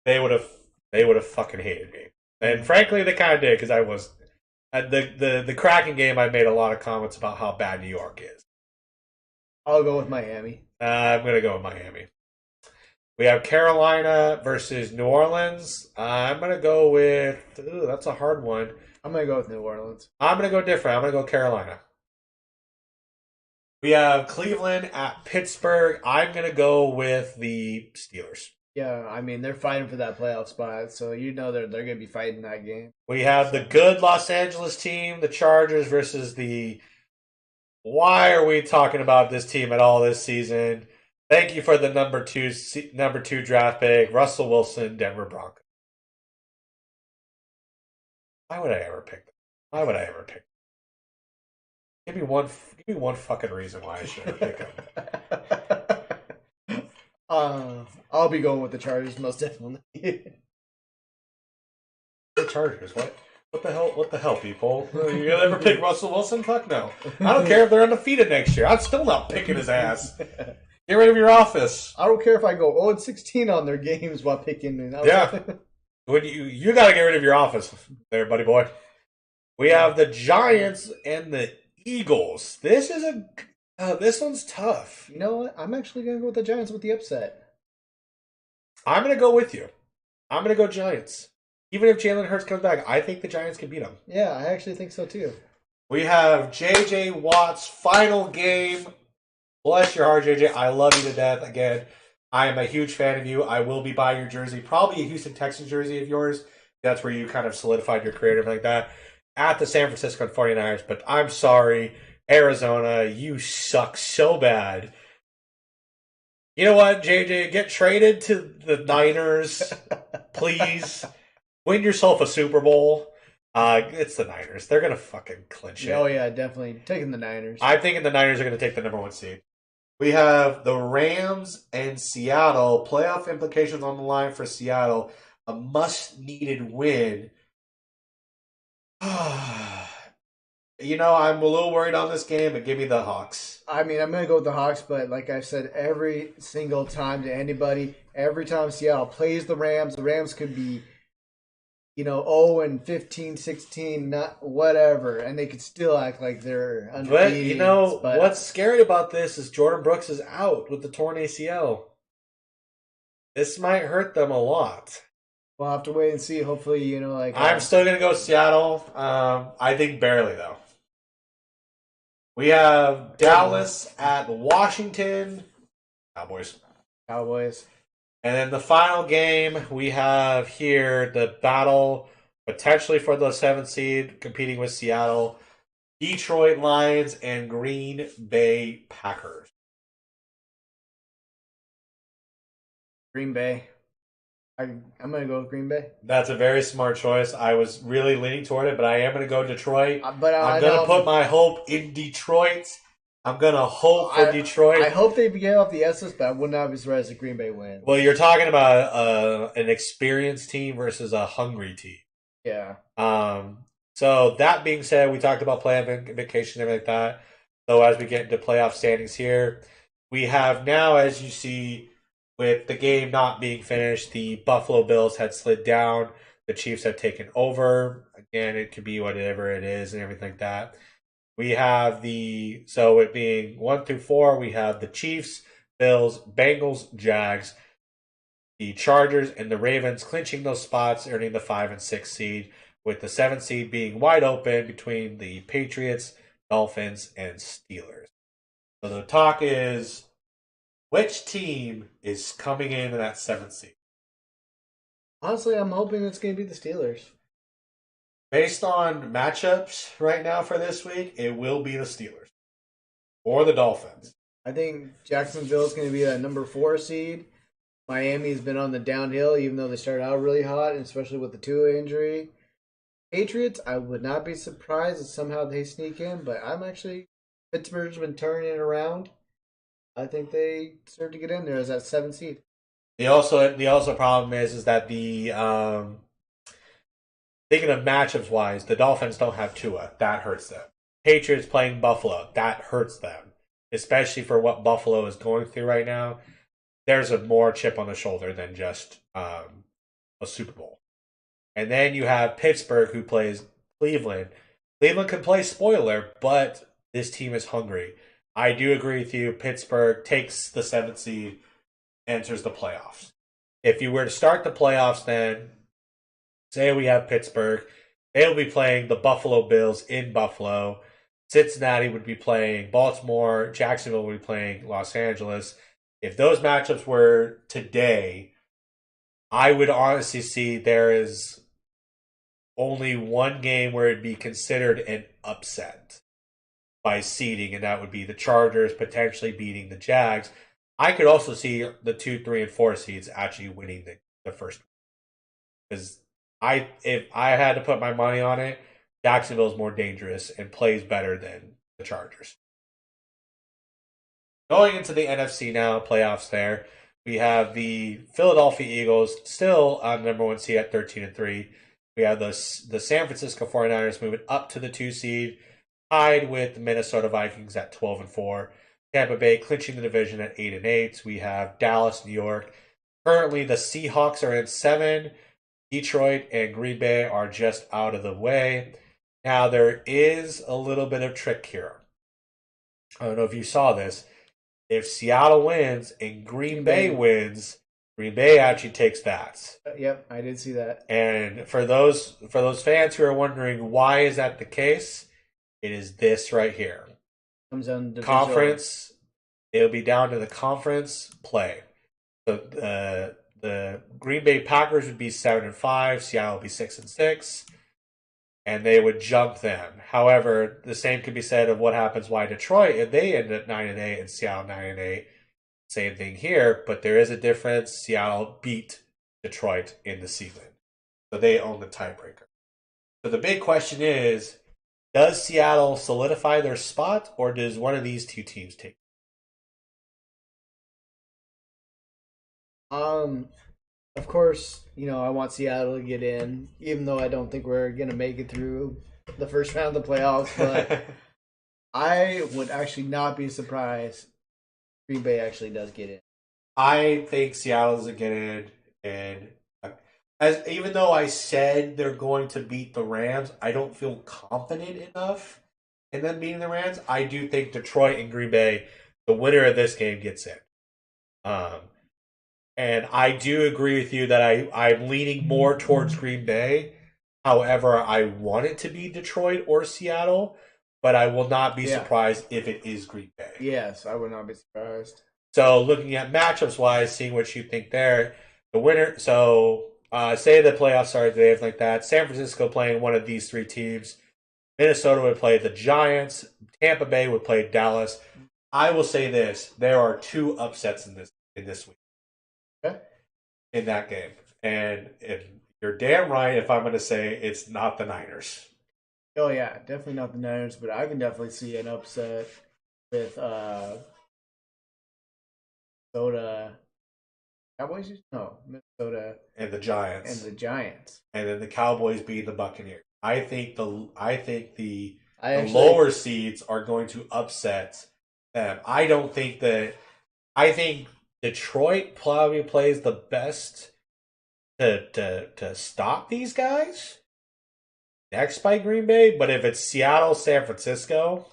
they would have fucking hated me. And frankly, they kind of did because I was at the Kraken game. I made a lot of comments about how bad New York is. I'll go with Miami. I'm gonna go with Miami. We have Carolina versus New Orleans. I'm going to go with... Ooh, that's a hard one. I'm going to go with New Orleans. I'm going to go different. I'm going to go Carolina. We have Cleveland at Pittsburgh. I'm going to go with the Steelers. Yeah, I mean, they're fighting for that playoff spot, so you know they're going to be fighting that game. We have the good Los Angeles team, the Chargers, versus the... Why are we talking about this team at all this season? Thank you for the number two draft pick, Russell Wilson, Denver Broncos. Why would I ever pick them? Why would I ever pick them? Give me one fucking reason why I should ever pick them. I'll be going with the Chargers most definitely. The Chargers, what? What the hell, people? You gonna ever pick Russell Wilson? Fuck no. I don't care if they're undefeated next year. I'm still not picking his ass. Get rid of your office. I don't care if I go 0-16 on their games while picking. Yeah. When you got to get rid of your office there, buddy boy. We have the Giants and the Eagles. This one's tough. You know what? I'm actually going to go with the Giants with the upset. I'm going to go with you. I'm going to go Giants. Even if Jalen Hurts comes back, I think the Giants can beat them. Yeah, I actually think so too. We have J.J. Watt's final game. Bless your heart, JJ. I love you to death. Again, I am a huge fan of you. I will be buying your jersey. Probably a Houston Texans jersey of yours. That's where you kind of solidified your career and everything like that. At the San Francisco 49ers. But I'm sorry, Arizona, you suck so bad. You know what, JJ? Get traded to the Niners, please. Win yourself a Super Bowl. It's the Niners. They're going to fucking clinch it. Oh, yeah, definitely. Taking the Niners. I'm thinking the Niners are going to take the number 1 seed. We have the Rams and Seattle. Playoff implications on the line for Seattle. A must-needed win. I'm a little worried on this game, but give me the Hawks. I mean, I'm going to go with the Hawks, but like I said, every single time to anybody, every time Seattle plays the Rams could be, 0 and 15, 16, not whatever, and they could still act like they're But undefeated. what's scary about this is Jordan Brooks is out with the torn ACL. This might hurt them a lot. We'll have to wait and see. Hopefully, I'm still gonna go Seattle. I think barely though. We have Dallas at Washington. Cowboys. Cowboys. And then the final game we have here, the battle potentially for the 7th seed, competing with Seattle, Detroit Lions and Green Bay Packers. Green Bay. I'm going to go with Green Bay. That's a very smart choice. I was really leaning toward it, but I am going to go Detroit. But I'm going to put my hope in Detroit. I'm going to hope for Detroit. I hope they get off the S's, but I would not be surprised if Green Bay wins. Well, you're talking about an experienced team versus a hungry team. Yeah. So that being said, we talked about playoff vacation and everything like that. So as we get into playoff standings here, we have now, as you see, with the game not being finished, the Buffalo Bills had slid down. The Chiefs had taken over. Again, it could be whatever it is and everything like that. We have so it being 1 through 4, we have the Chiefs, Bills, Bengals, Jags, the Chargers, and the Ravens clinching those spots, earning the 5 and 6 seed, with the 7th seed being wide open between the Patriots, Dolphins, and Steelers. So the talk is, which team is coming in that 7th seed? Honestly, I'm hoping it's going to be the Steelers. Based on matchups right now for this week, it will be the Steelers or the Dolphins. I think Jacksonville's going to be that number 4 seed. Miami's been on the downhill, even though they started out really hot, and especially with the Tua injury. Patriots, I would not be surprised if somehow they sneak in, but Pittsburgh's been turning it around. I think they deserve to get in there as that 7th seed. The also problem is that thinking of matchups wise, the Dolphins don't have Tua. That hurts them. Patriots playing Buffalo. That hurts them. Especially for what Buffalo is going through right now. There's a more chip on the shoulder than just a Super Bowl. And then you have Pittsburgh who plays Cleveland. Cleveland can play spoiler, but this team is hungry. I do agree with you. Pittsburgh takes the 7th seed, enters the playoffs. If you were to start the playoffs, then say we have Pittsburgh, they'll be playing the Buffalo Bills in Buffalo. Cincinnati would be playing Baltimore. Jacksonville would be playing Los Angeles. If those matchups were today, I would honestly see there is only one game where it'd be considered an upset by seeding, and that would be the Chargers potentially beating the Jags. I could also see the 2, 3, and 4 seeds actually winning the first one. Because if I had to put my money on it, Jacksonville's more dangerous and plays better than the Chargers. Going into the NFC now, playoffs there, we have the Philadelphia Eagles still on number 1 seed at 13 and 3. We have the San Francisco 49ers moving up to the 2 seed, tied with the Minnesota Vikings at 12 and 4. Tampa Bay clinching the division at 8 and 8. We have Dallas, New York. Currently, the Seahawks are in 7. Detroit and Green Bay are just out of the way. Now, there is a little bit of trick here. I don't know if you saw this. If Seattle wins and Green Bay wins, Green Bay actually takes that. Yep, I did see that. And for those fans who are wondering why is that the case, it is this right here. Comes down to conference. It'll be down to the conference play. So the Green Bay Packers would be 7 and 5. Seattle would be 6 and 6. And they would jump them. However, the same could be said of what happens why Detroit, and they end at 9 and 8 and Seattle 9 and 8. Same thing here, but there is a difference. Seattle beat Detroit in the season. So they own the tiebreaker. So the big question is, does Seattle solidify their spot, or does one of these two teams take it? Of course, I want Seattle to get in, even though I don't think we're going to make it through the first round of the playoffs, but I would actually not be surprised if Green Bay actually does get in. I think Seattle doesn't get in, and as even though I said they're going to beat the Rams, I don't feel confident enough in them beating the Rams. I do think Detroit and Green Bay, the winner of this game, gets in. Um, and I do agree with you that I'm leaning more towards Green Bay. However, I want it to be Detroit or Seattle, but I will not be Yeah. surprised if it is Green Bay. Yes, I would not be surprised. So looking at matchups wise, seeing what you think there, the winner. So say the playoffs started today, like that. San Francisco playing one of these three teams. Minnesota would play the Giants. Tampa Bay would play Dallas. I will say this: there are two upsets in this week Okay. in that game, and if you're damn right if I'm going to say it's not the Niners. Oh yeah, definitely not the Niners, but I can definitely see an upset with Minnesota Cowboys. No, Minnesota And the and Giants, the Giants. and then the Cowboys beat the Buccaneers. I think the I the actually, lower seeds are going to upset them. I don't think that. I think Detroit probably plays the best to stop these guys. Next by Green Bay, but if it's Seattle, San Francisco,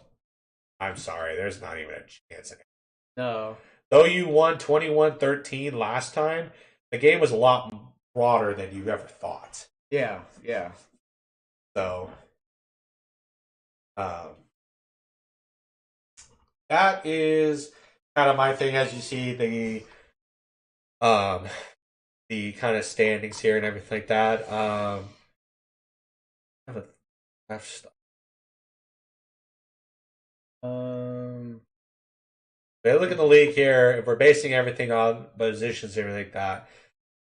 I'm sorry, there's not even a chance. no, Though you won 21-13 last time, the game was a lot broader than you ever thought. yeah, yeah. So, um, that is kind of my thing. As you see um, the kind of standings here and everything like that. I have I have stuff. Um, But look at the league here. If we're basing everything on positions and everything like that,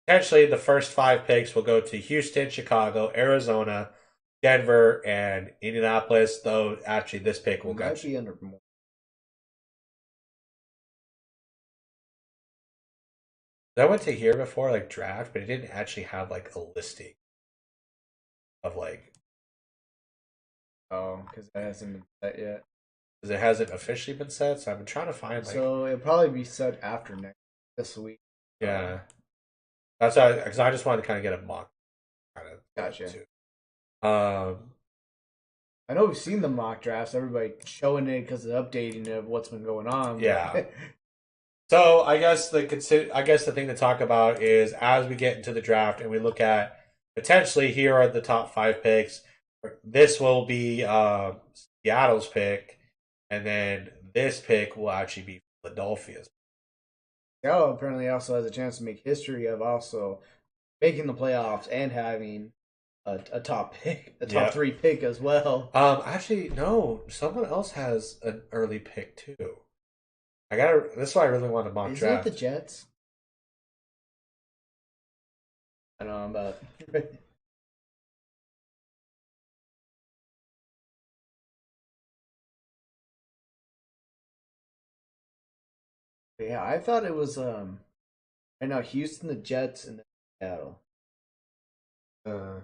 potentially the first five picks will go to Houston, Chicago, Arizona, Denver, and Indianapolis. Though actually, this pick will go. might be under more. I went to here before, like draft, but it didn't actually have like a listing of like Oh, because that hasn't been set yet. because it hasn't officially been set. So I've been trying to find like So it'll probably be set after this week. yeah, that's why because I just wanted to kind of get a mock kind of Gotcha. too. Um, I know we've seen the mock drafts. Everybody showing it because of updating of what's been going on. Yeah. So I guess the thing to talk about is as we get into the draft and we look at potentially here are the top five picks. This will be Seattle's pick, and then this pick will actually be Philadelphia's. Seattle apparently also has a chance to make history of also making the playoffs and having a top pick, a top Yep. three pick as well. Actually, no, someone else has an early pick too. I gotta. This is why I really want to mock Is draft. it the Jets? I know I'm about. Yeah, I thought it was right now Houston, the Jets, and then Seattle. Uh,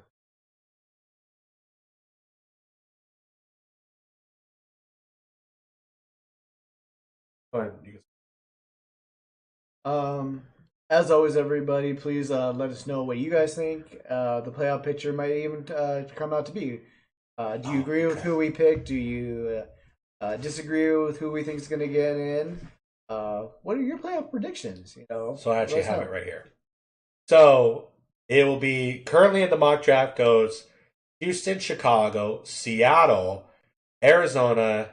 go ahead, you can- As always, everybody, please let us know what you guys think. The playoff picture might even come out to be. Do you agree with okay. who we picked? Do you disagree with who we think is going to get in? What are your playoff predictions? So I actually let us have know. it right here. So it will be currently in the mock draft goes Houston, Chicago, Seattle, Arizona,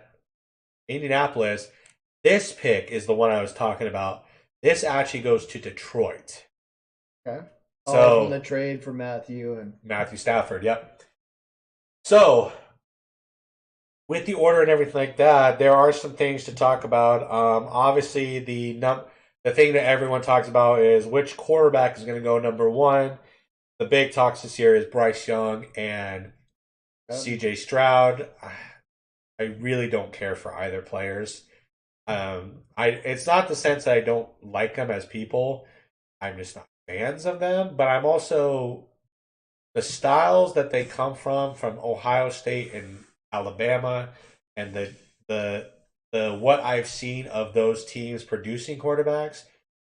Indianapolis. This pick is the one I was talking about. This actually goes to Detroit. Okay. So From the trade for Matthew and Matthew Stafford, yep. So with the order and everything like that, there are some things to talk about. Obviously, the thing that everyone talks about is which quarterback is going to go number one. The big talks this year is Bryce Young and C.J. Stroud. I really don't care for either players. It's not the sense that I don't like them as people. I'm just not fans of them. But I'm also the styles that they come from Ohio State and Alabama, and the what I've seen of those teams producing quarterbacks,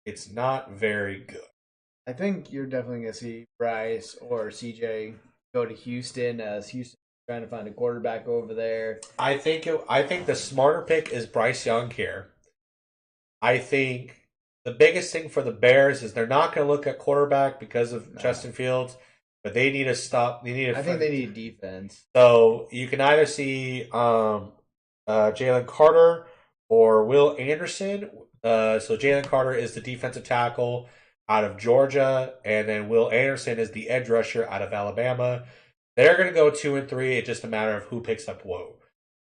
it's not very good. I think you're definitely going to see Bryce or CJ go to Houston as Houston trying to find a quarterback over there. I think the smarter pick is Bryce Young here. I think the biggest thing for the Bears is they're not going to look at quarterback because of Justin Fields, but they need to stop. They need. I think they need defense. So you can either see Jalen Carter or Will Anderson. So Jalen Carter is the defensive tackle out of Georgia, and then Will Anderson is the edge rusher out of Alabama. They're going to go 2 and 3. It's just a matter of who picks up who.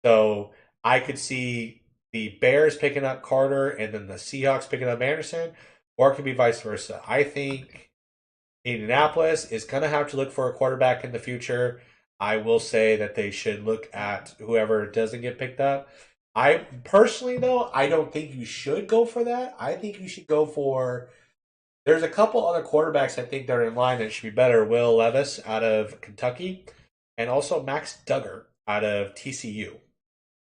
So I could see the Bears picking up Carter and then the Seahawks picking up Anderson, or it could be vice versa. I think Indianapolis is going to have to look for a quarterback in the future. I will say that they should look at whoever doesn't get picked up. I personally, though, I don't think you should go for that. I think you should go for. There's a couple other quarterbacks I think that are in line that should be better. Will Levis out of Kentucky, and also Max Duggar out of TCU.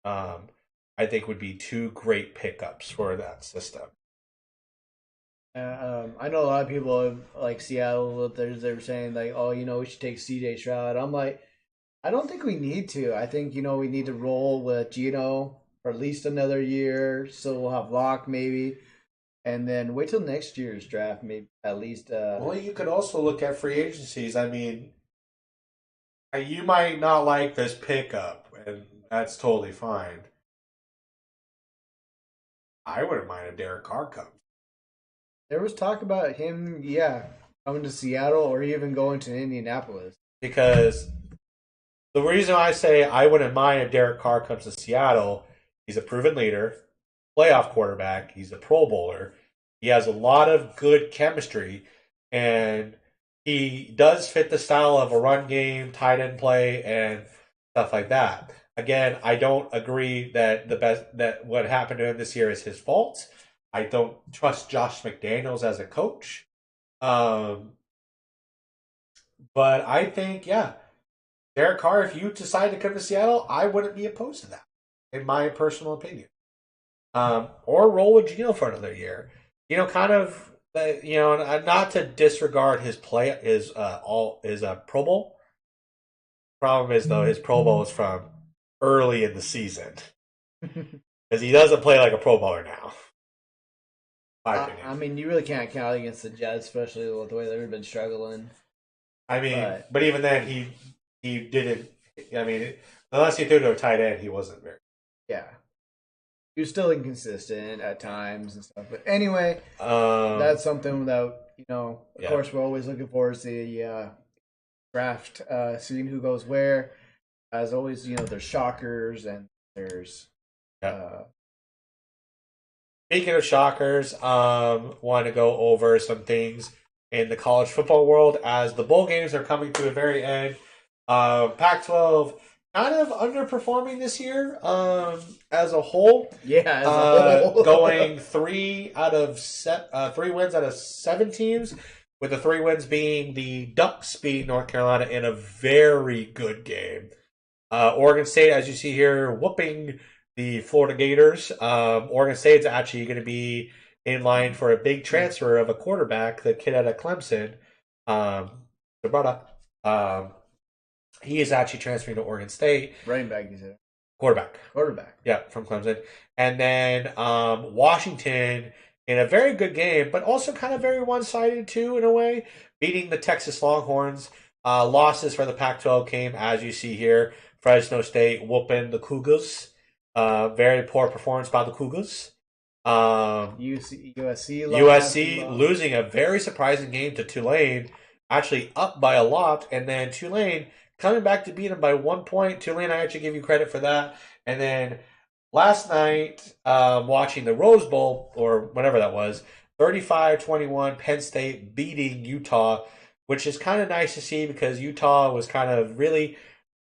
I think would be two great pickups for that system. I know a lot of people like Seattle. They're saying like, oh, we should take CJ Stroud. I'm like, I don't think we need to. I think we need to roll with Gino for at least another year, so we'll have Locke maybe, and then wait till next year's draft, maybe at least. Well, you could also look at free agencies. I mean, you might not like this pickup, and that's totally fine. I wouldn't mind if Derek Carr comes. There was talk about him, yeah, coming to Seattle or even going to Indianapolis. Because the reason I say I wouldn't mind if Derek Carr comes to Seattle, he's a proven leader, playoff quarterback, he's a Pro Bowler, he has a lot of good chemistry, and he does fit the style of a run game, tight end play, and stuff like that. Again, I don't agree that what happened to him this year is his fault. I don't trust Josh McDaniels as a coach. But I think, yeah, Derek Carr, if you decide to come to Seattle, I wouldn't be opposed to that, in my personal opinion. Or roll with Gino for another year. Kind of, not to disregard his play, his Pro Bowl. Problem is though, his Pro Bowl is from early in the season because he doesn't play like a Pro Bowler now. I mean, you really can't count against the Jets, especially with the way they've been struggling. I mean, but even then, he didn't. I mean, unless he threw to a tight end, he wasn't very. Yeah, he was still inconsistent at times and stuff. But anyway, that's something that of course, we're always looking forward to the draft, seeing who goes where. As always, there's shockers and there's. Speaking of shockers, want to go over some things in the college football world as the bowl games are coming to a very end. Pac-12 kind of underperforming this year as a whole. Yeah, as a whole. Going 3 wins out of 7 teams, with the 3 wins being the Ducks beating North Carolina in a very good game. Oregon State, as you see here, whooping the Florida Gators. Oregon State's actually going to be in line for a big transfer of a quarterback, the kid out of Clemson, Zabrata. He is actually transferring to Oregon State. Running back, you said. Quarterback. Yeah, from Clemson. And then Washington in a very good game, but also kind of very one-sided too in a way, beating the Texas Longhorns. Losses for the Pac-12 came, as you see here. Fresno State whooping the Cougars. Very poor performance by the Cougars. USC losing a very surprising game to Tulane, actually up by a lot, and then Tulane coming back to beat them by 1 point. Tulane, I actually give you credit for that. And then last night, watching the Rose Bowl, or whatever that was, 35-21, Penn State beating Utah, which is kind of nice to see because Utah was kind of really,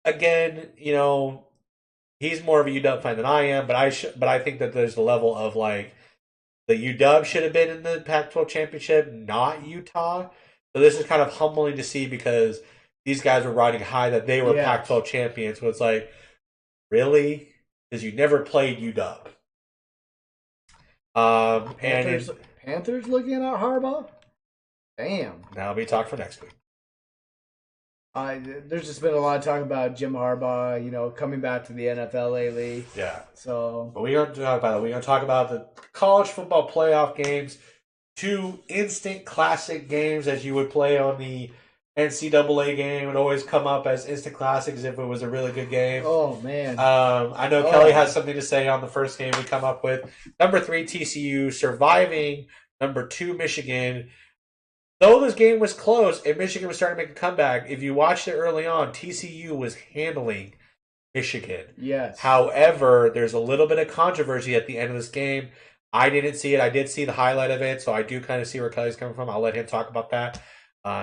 again, he's more of a UW fan than I am, but I think that there's a level of like the UW should have been in the Pac-12 championship, not Utah. So this is kind of humbling to see because these guys were riding high that they were Yeah. Pac-12 champions. So it's like, really? Because you never played UW. Panthers looking at Harbaugh. Damn. That'll be talk for next week. There's just been a lot of talk about Jim Harbaugh, coming back to the NFL lately. Yeah. So, but we're going to talk about it. We're going to talk about the college football playoff games, 2 instant classic games as you would play on the NCAA game. It would always come up as instant classics if it was a really good game. Oh man. I know Kelly has something to say on the first game we come up with. Number 3 TCU surviving number 2 Michigan. Though this game was close and Michigan was starting to make a comeback, if you watched it early on, TCU was handling Michigan. Yes. However, there's a little bit of controversy at the end of this game. I didn't see it. I did see the highlight of it, so I do kind of see where Kelly's coming from. I'll let him talk about that.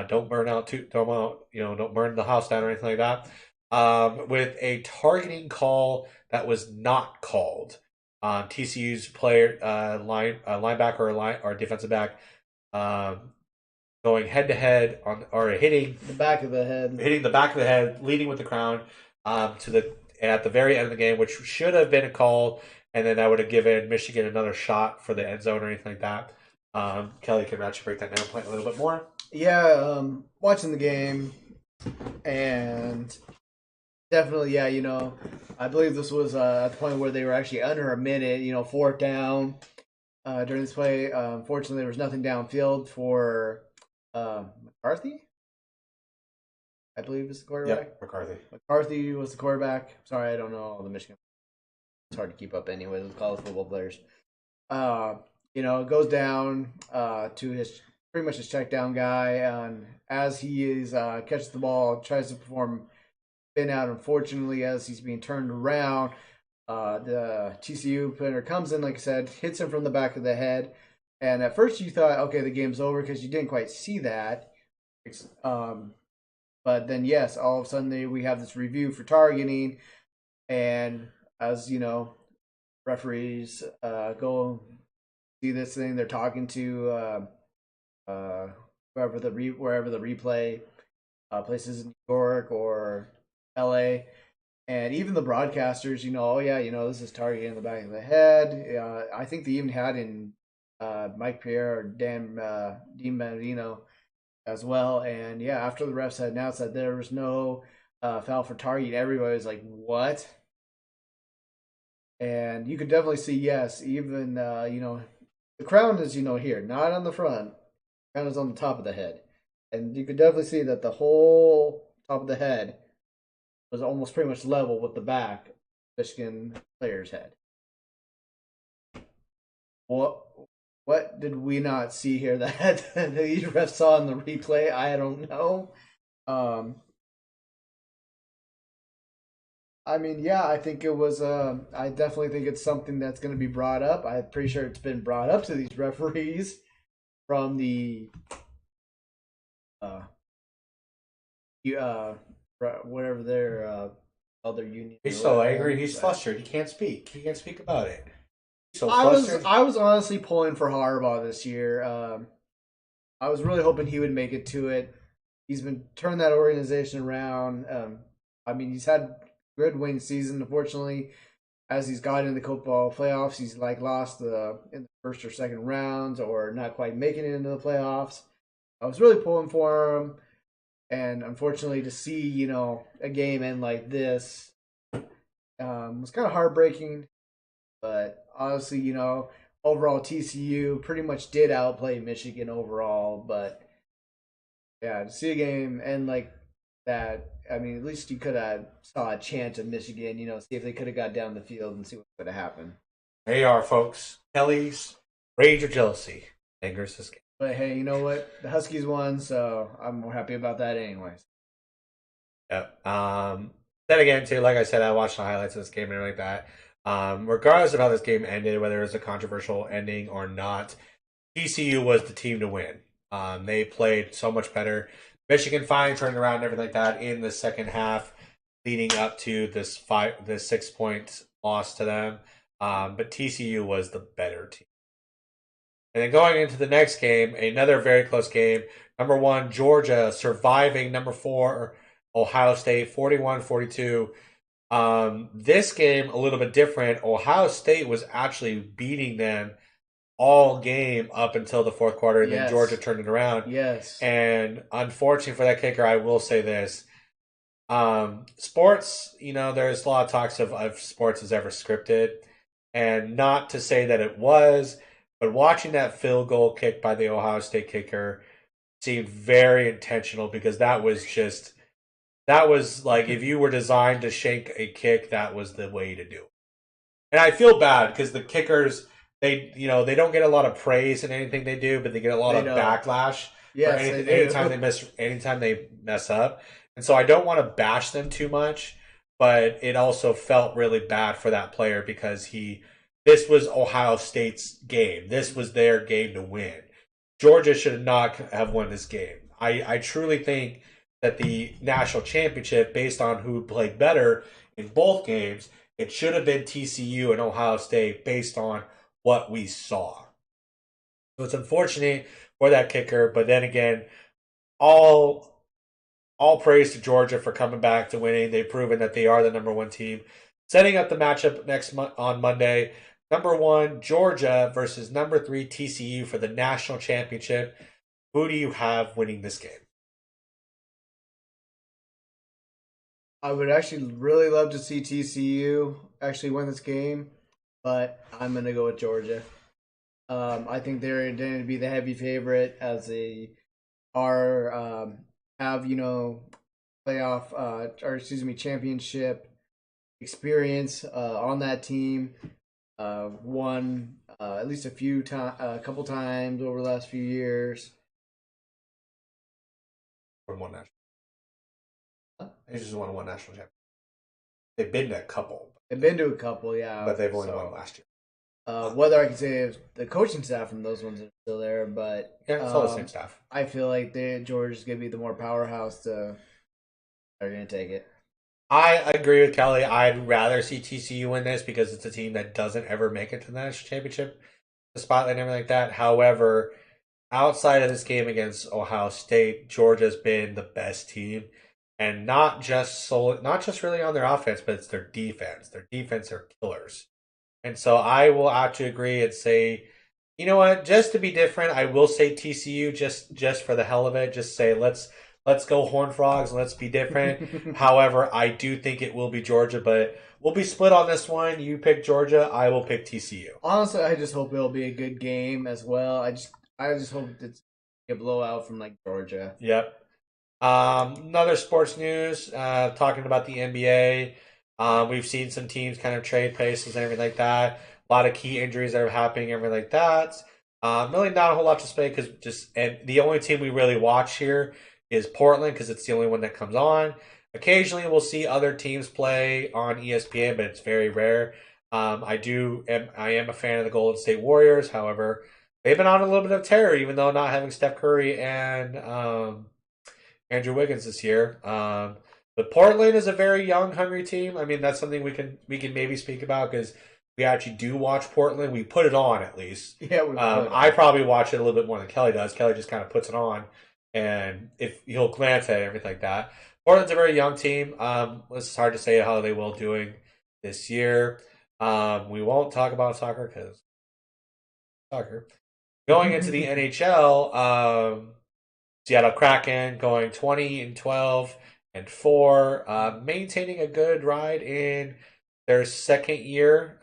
Don't burn don't burn the house down or anything like that. With a targeting call that was not called. TCU's player, linebacker or defensive back, going head to head or hitting the back of the head, leading with the crown at the very end of the game, which should have been a call, and then that would have given Michigan another shot for the end zone or anything like that. Kelly can actually break that down point a little bit more. Yeah, watching the game, and definitely, yeah, I believe this was at the point where they were actually under a minute, 4th down during this play. Unfortunately, there was nothing downfield for McCarthy, I believe is the quarterback. Yep, McCarthy. McCarthy was the quarterback. Sorry, I don't know all the Michigan. It's hard to keep up anyway with college football players. It goes down to his pretty much his check down guy, and as he is catches the ball, tries to perform spin out. Unfortunately, as he's being turned around, the TCU player comes in, like I said, hits him from the back of the head. And at first you thought, okay, the game's over because you didn't quite see that. But then, yes, all of a sudden we have this review for targeting. And as you know, referees go see this thing. They're talking to wherever the replay places in New York or LA. And even the broadcasters, this is targeting in the back of the head. I think they even had in Mike Pierre or Dean Bernardino as well. And yeah, after the refs had announced that there was no foul for targeting, everybody was like, what? And you could definitely see, yes, even, the crown is, here, not on the front. The crown is on the top of the head. And you could definitely see that the whole top of the head was almost pretty much level with the back Michigan player's head. What did we not see here that these refs saw in the replay? I don't know. I think it was. I definitely think it's something that's going to be brought up. I'm pretty sure it's been brought up to these referees from the whatever their other union. He's so angry. He's flustered. He can't speak. He can't speak about it. So I was honestly pulling for Harbaugh this year. I was really hoping he would make it to it. He's been turning that organization around. He's had good win season. Unfortunately, as he's gotten in the football playoffs, he's lost in the first or second rounds, or not quite making it into the playoffs. I was really pulling for him, and unfortunately, to see a game end like this was kind of heartbreaking. But honestly, overall TCU pretty much did outplay Michigan overall. But yeah, to see a game end like that, at least you could have saw a chance of Michigan, see if they could have got down the field and see what could have happened. There you are, folks. Kelly's rage or jealousy angers this game. But hey, you know what? The Huskies won, so I'm more happy about that anyways. Yep. Then again, too, like I said, I watched the highlights of this game and everything like that. Regardless of how this game ended, whether it was a controversial ending or not, TCU was the team to win. They played so much better. Michigan finally turned around and everything like that in the second half, leading up to this 6-point loss to them. But TCU was the better team. And then going into the next game, another very close game. Number 1, Georgia surviving number 4 Ohio State 41-42. This game a little bit different. Ohio State was actually beating them all game up until the fourth quarter, and then Georgia Yes. turned it around. Yes. And unfortunately for that kicker, I will say this: sports, there's a lot of talks of sports is ever scripted, and not to say that it was, but watching that field goal kick by the Ohio State kicker seemed very intentional because that was like if you were designed to shank a kick, that was the way to do it. And I feel bad because the kickers, they don't get a lot of praise in anything they do, but they get a lot They of don't. backlash Yes, for they do. anytime they mess up. And so I don't want to bash them too much, but it also felt really bad for that player because this was Ohio State's game. This was their game to win. Georgia should not have won this game. I truly think that the national championship, based on who played better in both games, it should have been TCU and Ohio State based on what we saw. So it's unfortunate for that kicker, but then again, all praise to Georgia for coming back to winning. They've proven that they are the number one team. Setting up the matchup on Monday, number 1 Georgia versus number 3 TCU for the national championship. Who do you have winning this game? I would actually really love to see TCU actually win this game, but I'm going to go with Georgia. I think they're going to be the heavy favorite as they have playoff championship experience on that team. Won at least a couple times over the last few years. From one national. They just won one national championship. They've been to a couple. They've been to a couple, yeah. But they've only won last year. Whether I can say if the coaching staff from those ones are still there, but yeah, it's all the same staff. I feel like Georgia's gonna be the more powerhouse. They're gonna take it. I agree with Kelly. I'd rather see TCU win this because it's a team that doesn't ever make it to the national championship, the spotlight and everything like that. However, outside of this game against Ohio State, Georgia's been the best team, and not just really on their offense, but it's their defense. Their defense are killers. And so I will actually agree and say, you know what? Just to be different, I will say TCU just for the hell of it. Just say let's go Horned Frogs and let's be different. However, I do think it will be Georgia, but we'll be split on this one. You pick Georgia, I will pick TCU. Honestly, I just hope it'll be a good game as well. I just hope it's a blowout from Georgia. Yep. Another sports news. Talking about the NBA. We've seen some teams kind of trade places and everything like that. A lot of key injuries that are happening, everything like that. Really not a whole lot to say because and the only team we really watch here is Portland because it's the only one that comes on. Occasionally, we'll see other teams play on ESPN, but it's very rare. I am a fan of the Golden State Warriors. However, they've been on a little bit of terror, even though not having Steph Curry and Andrew Wiggins this year. But Portland is a very young, hungry team. I mean, that's something we can maybe speak about because we actually do watch Portland. We put it on at least. Yeah, I probably watch it a little bit more than Kelly does. Kelly just kind of puts it on, and if he'll glance at it, everything like that. Portland's a very young team. It's hard to say how they will doing this year. We won't talk about soccer because soccer. Going into the NHL, Seattle Kraken going 20-12. And 4, maintaining a good ride in their second year.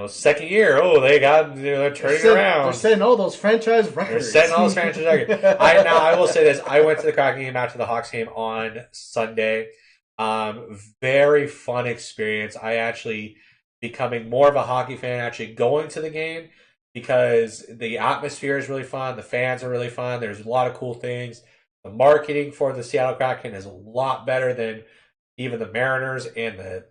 Second year. Oh, they're turning around. They're setting all those franchise records. I will say this. I went to the Kraken game after the Hawks game on Sunday. Very fun experience. I actually becoming more of a hockey fan, actually going to the game because the atmosphere is really fun. The fans are really fun. There's a lot of cool things. The marketing for the Seattle Kraken is a lot better than even the Mariners and the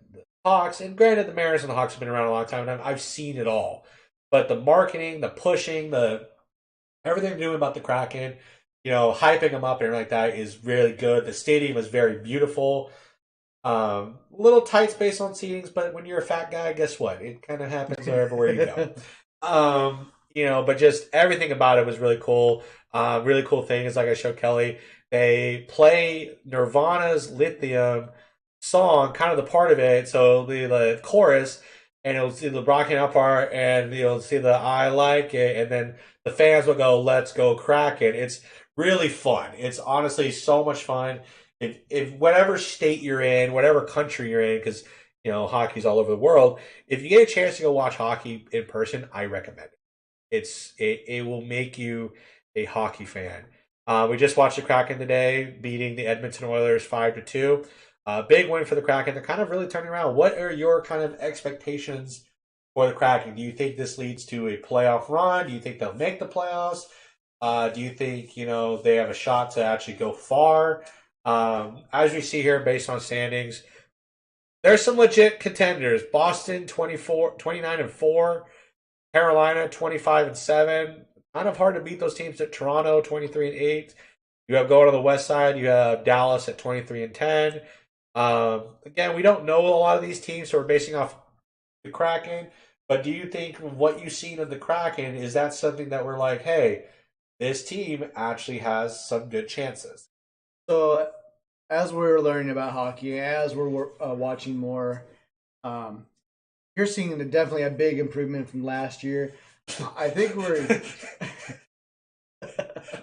Hawks. And granted, the Mariners and the Hawks have been around a long time, and I've seen it all. But the marketing, the pushing, everything they're doing about the Kraken, hyping them up and everything like that is really good. The stadium is very beautiful. Little tight space on seatings, but when you're a fat guy, guess what? It kind of happens everywhere you go. But just everything about it was really cool. Really cool thing is like I showed Kelly. they play Nirvana's Lithium song, kind of the part of it. So the chorus, and you'll see the rocking out part, and you'll see the I like it, and then the fans will go, "Let's go crack it." It's really fun. It's honestly so much fun. If whatever state you're in, whatever country you're in, because hockey's all over the world. If you get a chance to go watch hockey in person, I recommend it. It will make you a hockey fan. We just watched the Kraken today, beating the Edmonton Oilers 5-2. Big win for the Kraken. They're kind of really turning around. What are your kind of expectations for the Kraken? Do you think this leads to a playoff run? Do you think they'll make the playoffs? Do you think they have a shot to actually go far? As we see here, based on standings, there's some legit contenders. Boston 29-4, Carolina 25-7. Kind of hard to beat those teams. At Toronto 23-8. You have going to the west side. You have Dallas at 23-10. Again, we don't know a lot of these teams, so we're basing off the Kraken. But do you think what you've seen of the Kraken, is that something that we're like, hey, this team actually has some good chances? So, as we're learning about hockey, as we're watching more, you're seeing definitely a big improvement from last year. I think we're.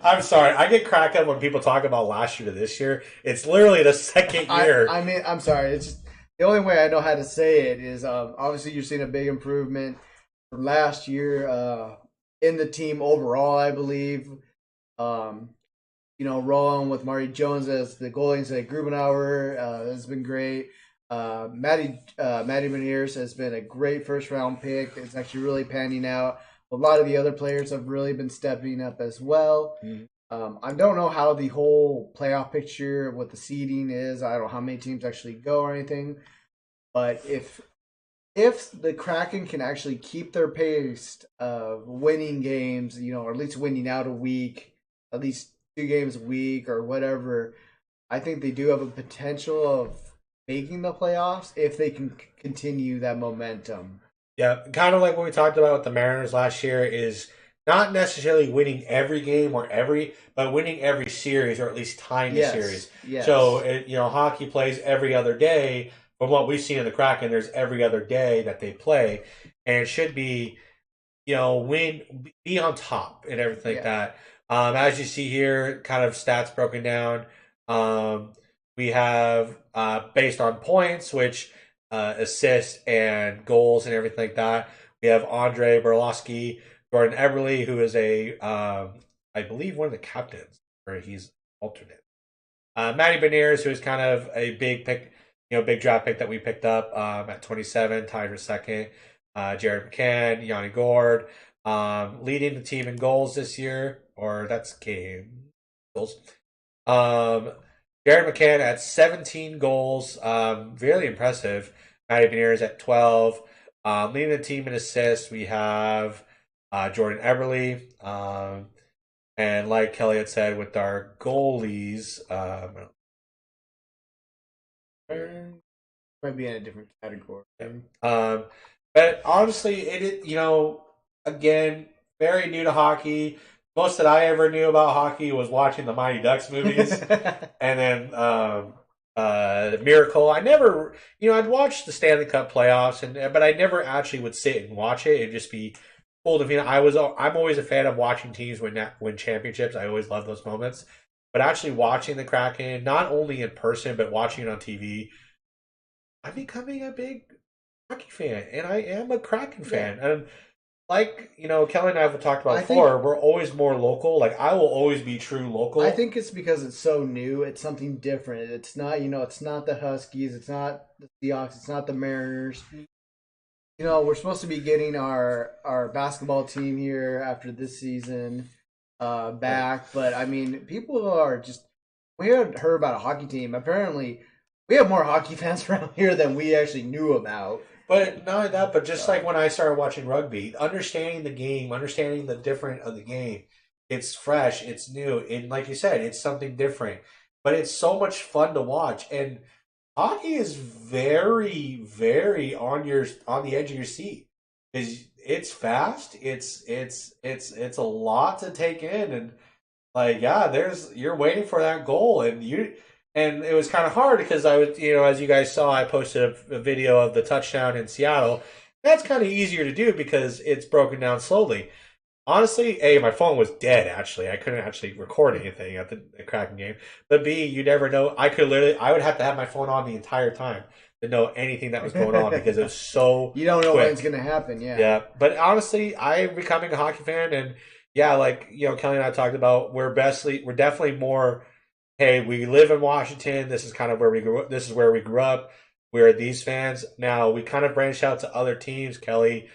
I'm sorry. I get cracked up when people talk about last year to this year. It's literally the second year. I mean, I'm sorry. It's just, the only way I know how to say it is obviously you're seeing a big improvement from last year in the team overall, I believe. Rolling with Marty Jones as the goalie instead of Grubenauer has been great. Matty Beniers has been a great first round pick. It's actually really panning out. A lot of the other players have really been stepping up as well. I don't know how the whole playoff picture with the seeding is. I don't know how many teams actually go or anything. But if the Kraken can actually keep their pace of winning games, or at least winning out a week, at least 2 games a week or whatever, I think they do have a potential of making the playoffs if they can continue that momentum. Yeah, kind of like what we talked about with the Mariners last year, is not necessarily winning every game but winning every series, or at least tying the series. Yes. So hockey plays every other day. From what we've seen in the Kraken, there's every other day that they play, and it should be be on top and everything like that. As you see here, kind of stats broken down. We have based on points, which assists and goals and everything like that. We have Andre Berlowski, Jordan Eberle, who is I believe one of the captains, or he's alternate. Matty Beniers, who is kind of a big pick, big draft pick that we picked up at 27, tied for second. Jared McCann, Yanni Gord, leading the team in goals this year, or that's game goals. Jared McCann at 17 goals, really impressive. Matty Beniers at 12. Leading the team in assists, we have Jordan Eberle. And like Kelly had said, with our goalies, might be in a different category. But honestly, again, very new to hockey. Most that I ever knew about hockey was watching the Mighty Ducks movies, and then Miracle. I never, I'd watch the Stanley Cup playoffs, but I never actually would sit and watch it. It'd just be cool to me. I'm always a fan of watching teams win championships. I always love those moments. But actually watching the Kraken, not only in person but watching it on TV, I'm becoming a big hockey fan, and I am a Kraken fan. And like, Kelly and I have talked about before, we're always more local. Like, I will always be true local. I think it's because it's so new. It's something different. It's not, it's not the Huskies. It's not the Seahawks. It's not the Mariners. We're supposed to be getting our basketball team here after this season back. But, I mean, people are just... We had heard about a hockey team. Apparently, we have more hockey fans around here than we actually knew about. But not only that, but just like when I started watching rugby, understanding the game, understanding the different of the game, it's fresh, it's new, and like you said, it's something different. But it's so much fun to watch, and hockey is very, very on the edge of your seat. It's fast, it's a lot to take in, and like yeah, you're waiting for that goal, and it was kind of hard because I was, as you guys saw, I posted a video of the touchdown in Seattle. That's kind of easier to do because it's broken down slowly. Honestly, A, my phone was dead, actually. I couldn't actually record anything at the Kraken game. But B, you never know. I would have to have my phone on the entire time to know anything that was going on because it was so You don't know when quick. it's gonna happen. Yeah. Yeah. But honestly, I'm becoming a hockey fan. And yeah, like, Kelly and I talked about, we're definitely more, hey, we live in Washington. This is kind of where we grew up. This is where we grew up. We're these fans. Now, we kind of branched out to other teams. Kelly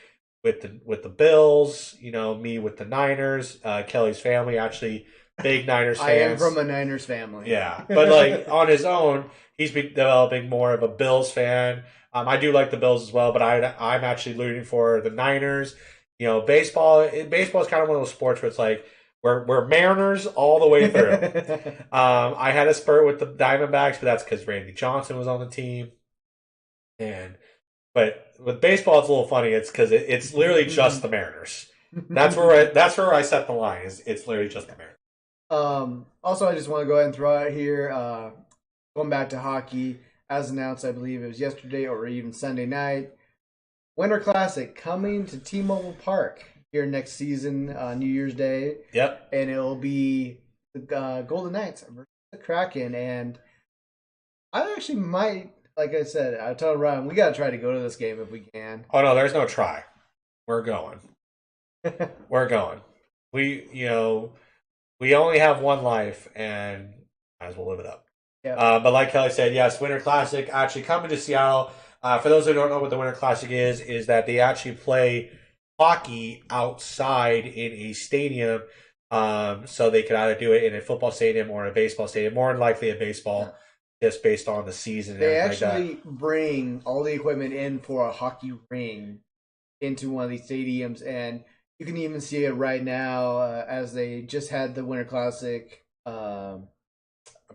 with the Bills, me with the Niners. Kelly's family actually big Niners I am fans. from a Niners family. Yeah, but like on his own, he's been developing more of a Bills fan. I do like the Bills as well, but I'm actually rooting for the Niners. Baseball is kind of one of those sports where it's like we're Mariners all the way through. I had a spurt with the Diamondbacks, but that's because Randy Johnson was on the team, and but with baseball, it's a little funny. It's because it's literally just the Mariners. That's where I set the line. Is it's literally just the Mariners. Also, I just want to go ahead and throw out here, going back to hockey, as announced, I believe it was yesterday or even Sunday night. Winter Classic coming to T-Mobile Park here next season, New Year's Day. Yep. And it'll be the Golden Knights versus the Kraken. And I actually might, like I said, I told Ryan, we got to try to go to this game if we can. Oh no, there's no try. We're going. We're going. We only have one life, and might as well live it up. Yeah. But like Kelly said, yes, Winter Classic actually coming to Seattle. For those who don't know what the Winter Classic is that they actually play hockey outside in a stadium. So they could either do it in a football stadium or a baseball stadium. More than likely a baseball, just based on the season. And They everything actually like that. bring all the equipment in for a hockey ring into one of these stadiums, and you can even see it right now as they just had the Winter Classic. I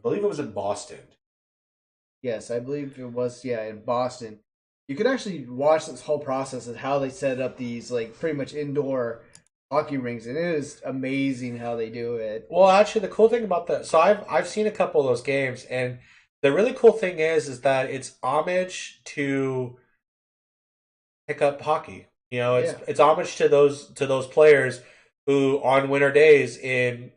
believe it was in Boston. Yes, I believe it was. Yeah, in Boston, you could actually watch this whole process of how they set up these like pretty much indoor hockey rinks, and it is amazing how they do it. Well, actually, the cool thing about that, so I've seen a couple of those games, and the really cool thing is that it's homage to pick up hockey. It's Yeah. it's homage to those players who on winter days in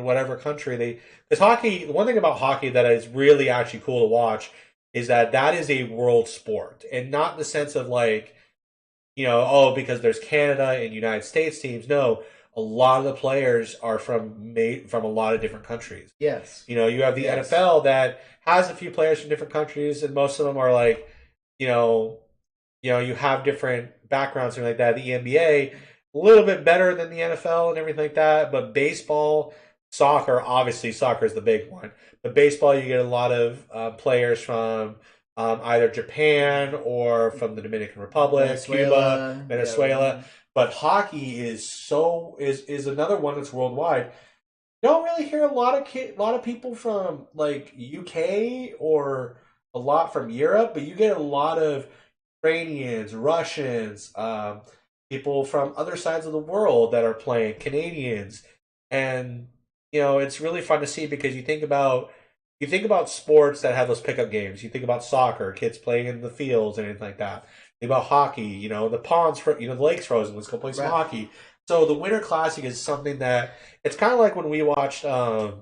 whatever country they because hockey. The one thing about hockey that is really actually cool to watch is that is a world sport, and not in the sense of like oh, because there's Canada and United States teams. No, a lot of the players are from a lot of different countries. Yes. You have the Yes. NFL that has a few players from different countries, and most of them are like, you know, you have different backgrounds and like that. The NBA, a little bit better than the NFL and everything like that, but baseball, soccer, obviously soccer is the big one. But baseball, you get a lot of players from either Japan or from the Dominican Republic, Cuba, Venezuela. Yeah. But hockey is another one that's worldwide. You don't really hear a lot of people from like UK or a lot from Europe, but you get a lot of Ukrainians, Russians, people from other sides of the world that are playing, Canadians, and it's really fun to see because you think about sports that have those pickup games. You think about soccer, kids playing in the fields and anything like that. Think about hockey, the ponds, the lake's frozen. Let's go play some Right. hockey. So the Winter Classic is something that it's kind of like when we watched the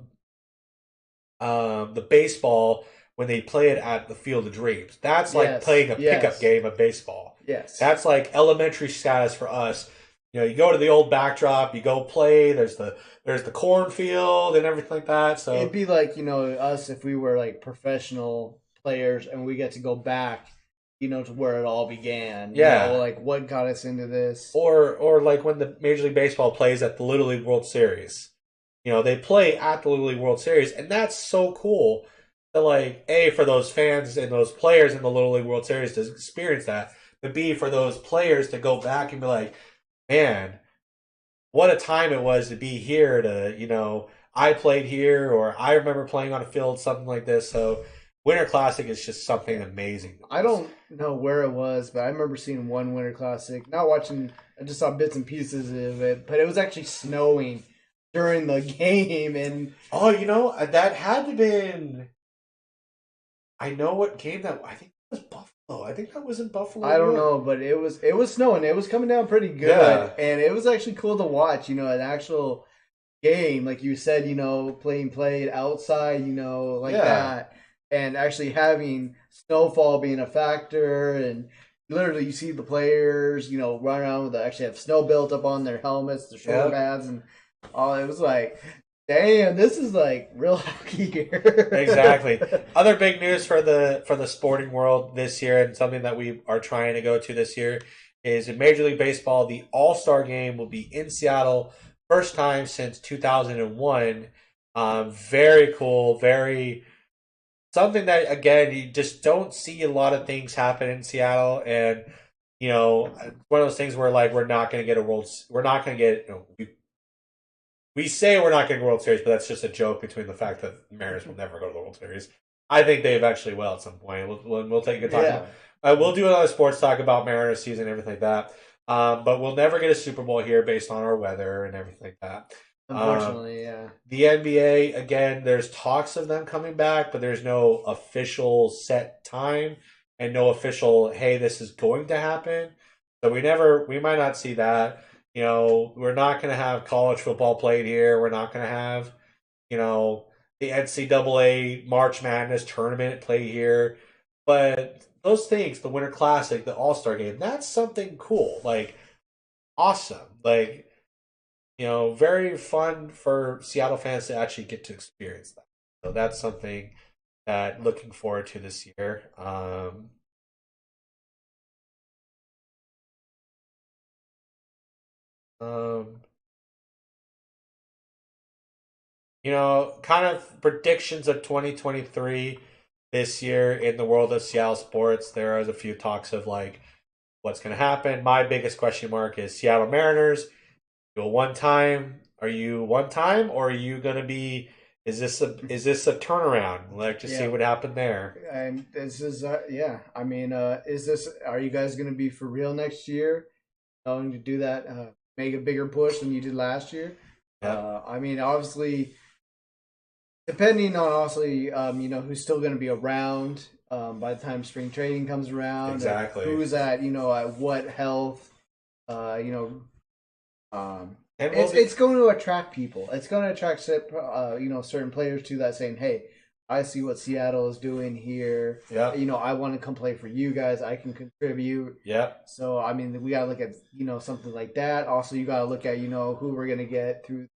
baseball when they play it at the Field of Dreams. That's like Yes. playing a pickup Yes. game of baseball. Yes. That's like elementary status for us. You go to the old backdrop, you go play. There's the cornfield and everything like that. So It'd be like, us if we were like professional players and we get to go back, to where it all began. Yeah. Like what got us into this. or like when the Major League Baseball plays at the Little League World Series. They play at the Little League World Series, and that's so cool. That like A, for those fans and those players in the Little League World Series to experience that, but B, for those players to go back and be like, man, what a time it was to be here I played here or I remember playing on a field, something like this. So Winter Classic is just something amazing. I don't know where it was, but I remember seeing one Winter Classic. Not watching, I just saw bits and pieces of it, but it was actually snowing during the game, and Oh, that had to been. I know what game that. I think it was Buffalo. I think that was in Buffalo, I New don't York. know, but it was snowing. It was coming down pretty good, Yeah. and it was actually cool to watch. An actual game, like you said, played outside, like Yeah. that, and actually having snowfall being a factor, and literally you see the players, run around with actually have snow built up on their helmets, their shoulder Yep. pads, and all. It was like, damn, this is like real hockey here. Exactly. Other big news for the sporting world this year, and something that we are trying to go to this year, is in Major League Baseball. The All Star Game will be in Seattle, first time since 2001. Very cool. Very something that again you just don't see a lot of things happen in Seattle, and one of those things where like we're not going to get a we're not going to get we say we're not getting World Series, but that's just a joke between the fact that the Mariners will never go to the World Series. I think they eventually will at some point. We'll take a good talk Yeah. about. We'll do another sports talk about Mariners season and everything like that. But we'll never get a Super Bowl here based on our weather and everything like that. Unfortunately, yeah. The NBA, again, there's talks of them coming back, but there's no official set time and no official, hey, this is going to happen. So we might not see that. We're not going to have college football played here. We're not going to have, the NCAA March Madness tournament play here. But those things, the Winter Classic, the All Star game, that's something cool. Like, awesome. Like, very fun for Seattle fans to actually get to experience that. So that's something that looking forward to this year. Um, kind of predictions of 2023 this year in the world of Seattle sports. There is a few talks of like what's going to happen. My biggest question mark is Seattle Mariners. Go one time. Are you one time, or are you going to be? Is this a turnaround? Like to see Yeah. what happened there. And this is yeah. I mean, are you guys going to be for real next year? Going to do that, make a bigger push than you did last year? Yep. I mean, obviously, depending on who's still going to be around by the time spring training comes around, Exactly. who's at what health, uh, you know, And it's going to attract people. It's going to attract certain players to that, saying, "Hey, I see what Seattle is doing here. Yep. I want to come play for you guys. I can contribute." Yep. So I mean, we gotta look at something like that. Also, you gotta look at who we're gonna get through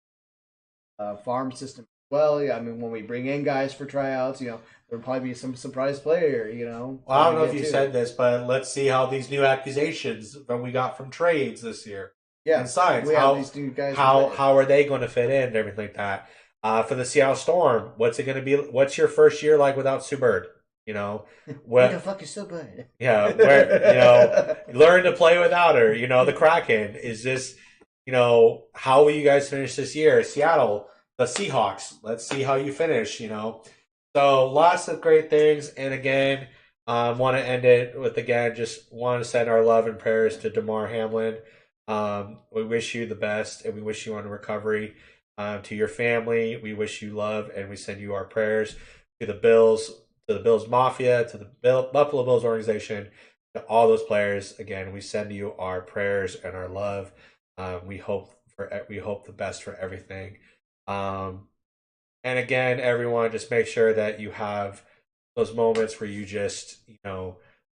farm system as well. Yeah, I mean, when we bring in guys for tryouts, there'll probably be some surprise player. Well, I that don't we know if get you too. said this, but let's see how these new accusations that we got from trades this year Yeah, and signs. we have these new guys. How are they going to fit in and everything like that? For the Seattle Storm, what's it going to be? What's your first year like without Sue Bird? What the What? fuck is so good? Yeah, where learn to play without her. The Kraken is this. How will you guys finish this year? Seattle, the Seahawks. Let's see how you finish. So lots of great things, and again, want to end it with again just want to send our love and prayers to Damar Hamlin. We wish you the best, and we wish you on recovery. To your family, we wish you love, and we send you our prayers to the Bills, to the Bills Mafia, to the Buffalo Bills organization, to all those players. Again, we send you our prayers and our love. We hope the best for everything. Um, and again, everyone, just make sure that you have those moments where you just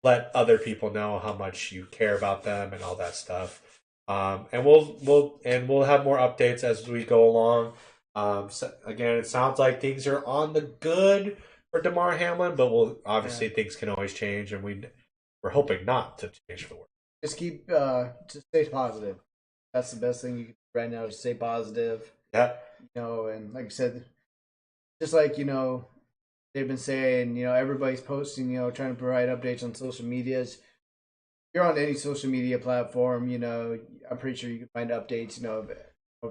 let other people know how much you care about them and all that stuff. And we'll have more updates as we go along. So again, it sounds like things are on the good for Damar Hamlin, but we'll obviously things can always change, and we're hoping not to change for the worse. Just keep to stay positive. That's the best thing you can do right now. Is stay positive. Yeah. And like I said, just like they've been saying, everybody's posting, trying to provide updates on social medias. If you're on any social media platform, I'm pretty sure you can find updates,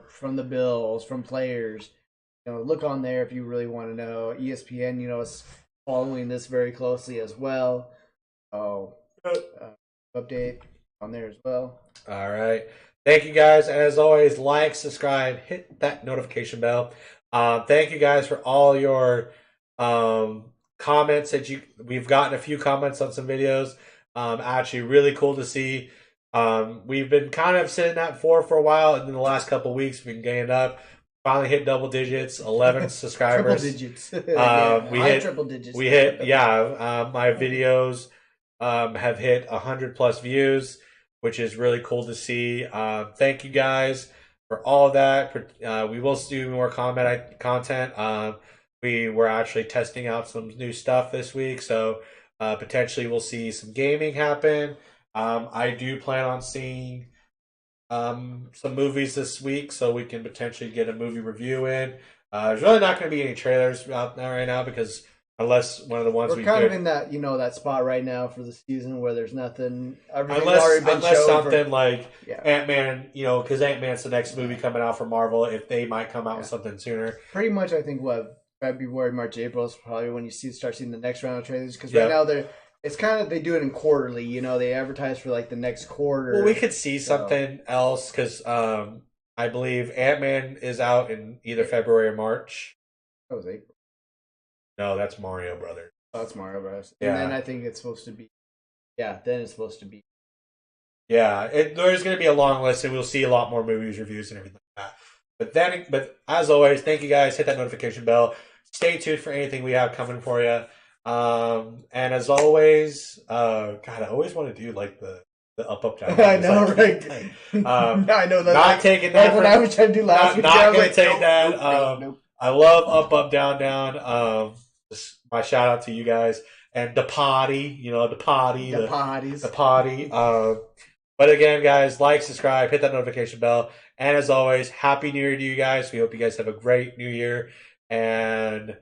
from the Bills, from players. Look on there if you really want to know. ESPN, is following this very closely as well. So, update on there as well. All right. Thank you guys. And as always, like, subscribe, hit that notification bell. Thank you guys for all your comments that we've gotten a few comments on some videos. Actually really cool to see. We've been kind of sitting at 4 for a while, and in the last couple of weeks we've been gaining up. Finally hit double digits, 11 subscribers. Triple digits. We hit triple digits. We hit my videos have hit 100+ views, which is really cool to see. Thank you guys for all of that. We will do more content. We were actually testing out some new stuff this week, so potentially we'll see some gaming happen. I do plan on seeing some movies this week, so we can potentially get a movie review in. There's really not going to be any trailers out there right now because unless one of the ones we're kind of in that that spot right now for the season where there's nothing. Unless something like Ant-Man, because Ant-Man's the next movie coming out for Marvel. If they might come out with something sooner, pretty much I think February, March, April is probably when you start seeing the next round of trailers because right now it's kind of they do it in quarterly. They advertise for like the next quarter. Well, we could see something else because I believe Ant-Man is out in either February or March. That was April. No, that's Mario Brothers. Oh, that's Mario Brothers. Yeah. And then I think it's supposed to be. Yeah, then it's supposed to be. Yeah, there's going to be a long list, and we'll see a lot more movies, reviews, and everything like that. But as always, thank you guys. Hit that notification bell. Stay tuned for anything we have coming for you. And as always, God, I always want to do like the up down. I know, right? I know that. Not taking that. What I was trying to do last week. Not going to take that. Nope. I love up down down. My shout out to you guys and the potty. The potty. The potties. The potty. But again, guys, like, subscribe, hit that notification bell, and as always, Happy New Year to you guys. We hope you guys have a great New Year, and